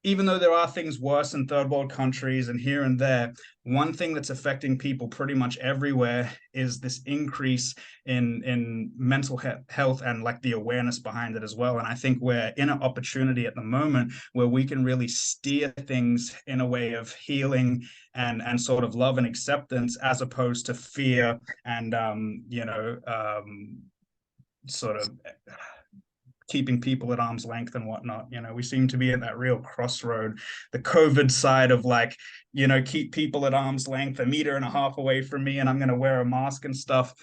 even though there are things worse in third world countries and here and there, one thing that's affecting people pretty much everywhere is this increase in mental health and like the awareness behind it as well. And I think we're in an opportunity at the moment where we can really steer things in a way of healing and sort of love and acceptance, as opposed to fear and sort of keeping people at arm's length and whatnot. We seem to be at that real crossroad, the COVID side of like, keep people at arm's length, 1.5 meters away from me, and I'm going to wear a mask and stuff,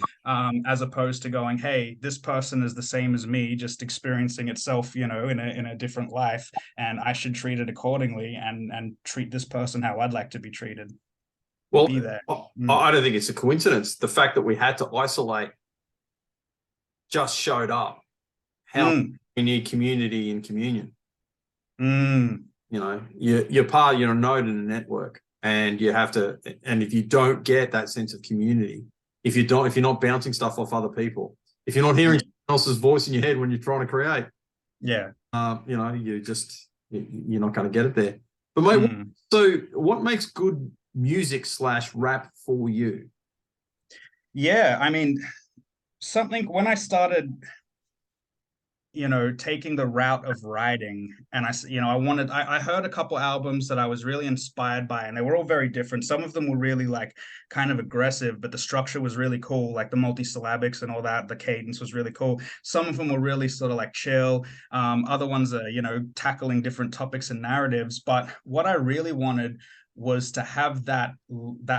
as opposed to going, hey, this person is the same as me, just experiencing itself, in a different life, and I should treat it accordingly and treat this person how I'd like to be treated. Well, Be there. I don't think it's a coincidence. The fact that we had to isolate just showed up how we need community and communion. You're part, you're a node in a network, and you have to, and if you don't get that sense of community, if you're not bouncing stuff off other people, if you're not hearing someone else's voice in your head when you're trying to create, you're not going to get it there. But mate, so what makes good music / rap for you? Yeah, I mean, something when I started taking the route of writing, and I heard a couple albums that I was really inspired by, and they were all very different. Some of them were really like kind of aggressive, but the structure was really cool, like the multisyllabics and all that. The cadence was really cool. Some of them were really sort of like chill. Other ones are, tackling different topics and narratives. But what I really wanted was to have that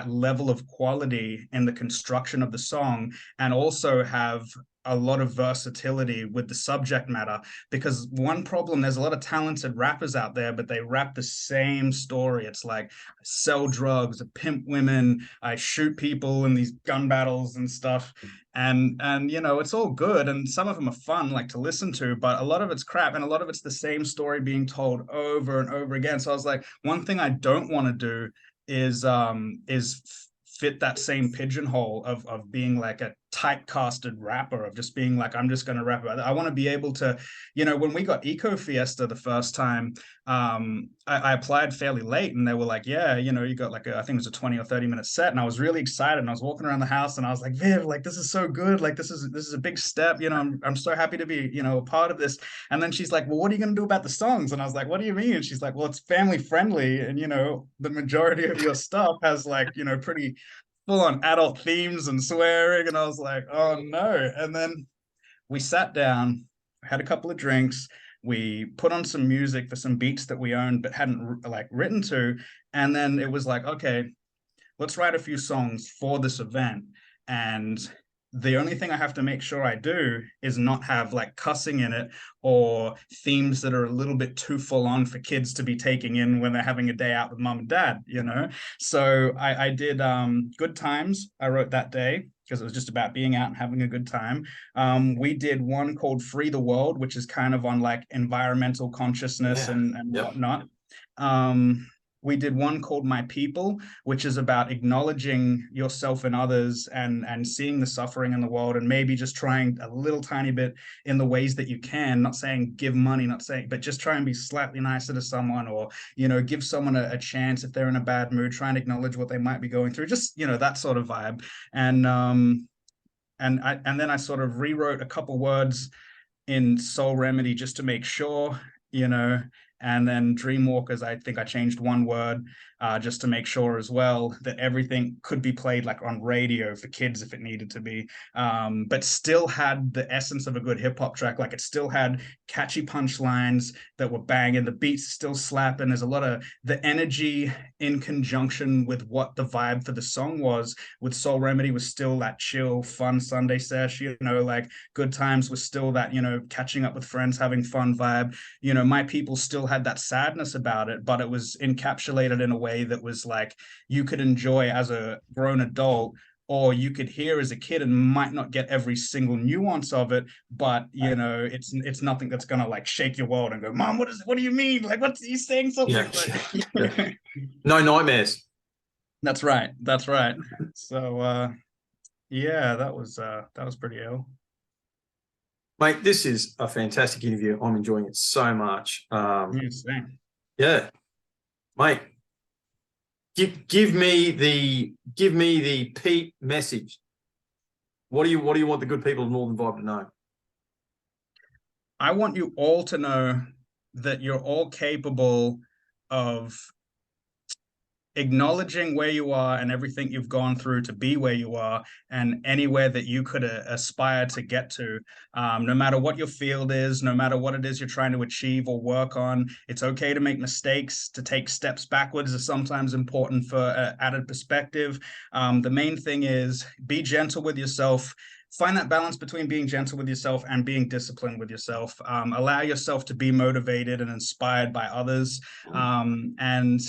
level of quality in the construction of the song, and also have a lot of versatility with the subject matter. Because one problem, there's a lot of talented rappers out there, but they rap the same story. It's like, I sell drugs, I pimp women, I shoot people in these gun battles and stuff. And it's all good, and some of them are fun, like to listen to, but a lot of it's crap, and a lot of it's the same story being told over and over again. So I was like, one thing I don't want to do is fit that same pigeonhole of being like a typecasted rapper, of just being like, I'm just going to rap about it. I want to be able to, when we got Eco Fiesta the first time, I applied fairly late, and they were like, yeah, you got like I think it was a 20 or 30 minute set, and I was really excited, and I was walking around the house, and I was like, Viv, like this is so good, like this is a big step, I'm so happy to be a part of this. And then she's like, well, what are you going to do about the songs? And I was like, what do you mean? And she's like, well, it's family friendly, and the majority of your stuff has like pretty full on adult themes and swearing. And I was like, oh no. And then we sat down, had a couple of drinks, we put on some music for some beats that we owned but hadn't like written to, and then it was like, okay, let's write a few songs for this event. And the only thing I have to make sure I do is not have like cussing in it or themes that are a little bit too full on for kids to be taking in when they're having a day out with mom and dad, So I did Good Times. I wrote that day because it was just about being out and having a good time. We did one called Free the World, which is kind of on like environmental consciousness and whatnot. We did one called My People, which is about acknowledging yourself and others and seeing the suffering in the world, and maybe just trying a little tiny bit in the ways that you can, not saying give money, but just try and be slightly nicer to someone, or, give someone a chance if they're in a bad mood, try and acknowledge what they might be going through, just, that sort of vibe. And then I sort of rewrote a couple words in Soul Remedy just to make sure, And then Dreamwalkers, I think I changed one word just to make sure as well that everything could be played like on radio for kids if it needed to be, but still had the essence of a good hip hop track. Like it still had catchy punchlines that were banging, the beats still slapping. There's a lot of the energy in conjunction with what the vibe for the song was. With Soul Remedy was still that chill, fun Sunday sesh, you know, like Good Times was still that, you know, catching up with friends, having fun vibe. You know, My People still had that sadness about it, but it was encapsulated in a way that was like you could enjoy as a grown adult, or you could hear as a kid and might not get every single nuance of it, but you know, it's nothing that's gonna like shake your world and go, Mom, what do you mean? Like, what's he saying something? Yeah. Like, No nightmares. That's right. That's right. So yeah, that was pretty ill. Mate, this is a fantastic interview. I'm enjoying it so much. Yeah, mate. Give me the Pete message. What do you want the good people of Northern Vibe to know? I want you all to know that you're all capable of acknowledging where you are and everything you've gone through to be where you are and anywhere that you could aspire to get to. No matter what your field is, no matter what it is you're trying to achieve or work on, it's okay to make mistakes. To take steps backwards is sometimes important for added perspective. The main thing is be gentle with yourself. Find that balance between being gentle with yourself and being disciplined with yourself. Allow yourself to be motivated and inspired by others, and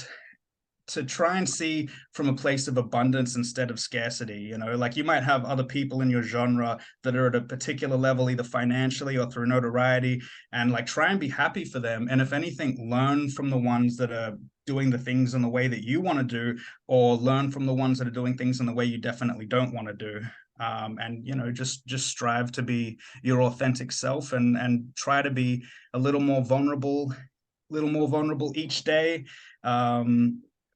to try and see from a place of abundance instead of scarcity. You know, like you might have other people in your genre that are at a particular level, either financially or through notoriety, and like try and be happy for them. And if anything, learn from the ones that are doing the things in the way that you want to do, or learn from the ones that are doing things in the way you definitely don't want to do. And you know, just strive to be your authentic self, and try to be a little more vulnerable each day.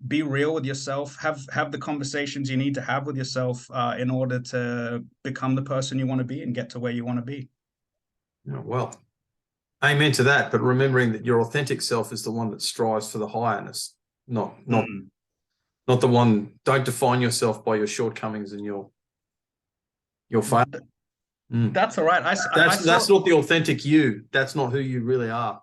Be real with yourself. Have the conversations you need to have with yourself in order to become the person you want to be and get to where you want to be. Oh, well, amen to that. But remembering that your authentic self is the one that strives for the highness, not the one. Don't define yourself by your shortcomings and your failure. That's all right. That's not the authentic you. That's not who you really are.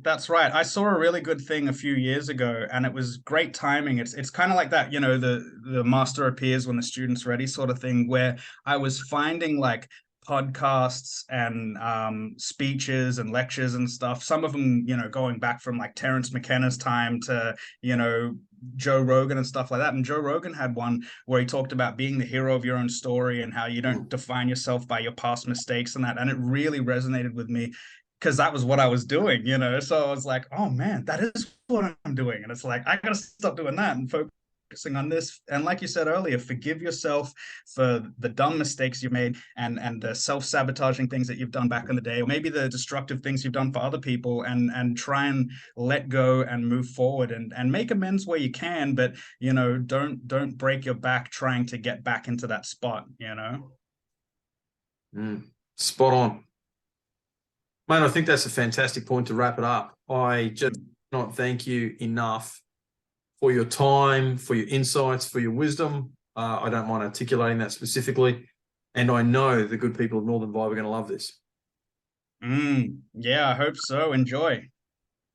That's right. I saw a really good thing a few years ago, and it was great timing. It's kind of like that, you know, the master appears when the student's ready sort of thing, where I was finding like podcasts and speeches and lectures and stuff. Some of them, you know, going back from like Terence McKenna's time to, you know, Joe Rogan and stuff like that. And Joe Rogan had one where he talked about being the hero of your own story and how you don't define yourself by your past mistakes and that. And it really resonated with me, because that was what I was doing, you know? So I was like, oh man, that is what I'm doing. And it's like, I got to stop doing that and focusing on this. And like you said earlier, forgive yourself for the dumb mistakes you made and the self-sabotaging things that you've done back in the day, or maybe the destructive things you've done for other people, and try and let go and move forward and make amends where you can. But, you know, don't break your back trying to get back into that spot, you know? Spot on. Mate, I think that's a fantastic point to wrap it up. I just cannot thank you enough for your time, for your insights, for your wisdom. I don't mind articulating that specifically. And I know the good people of Northern Vibe are going to love this. Yeah, I hope so. Enjoy.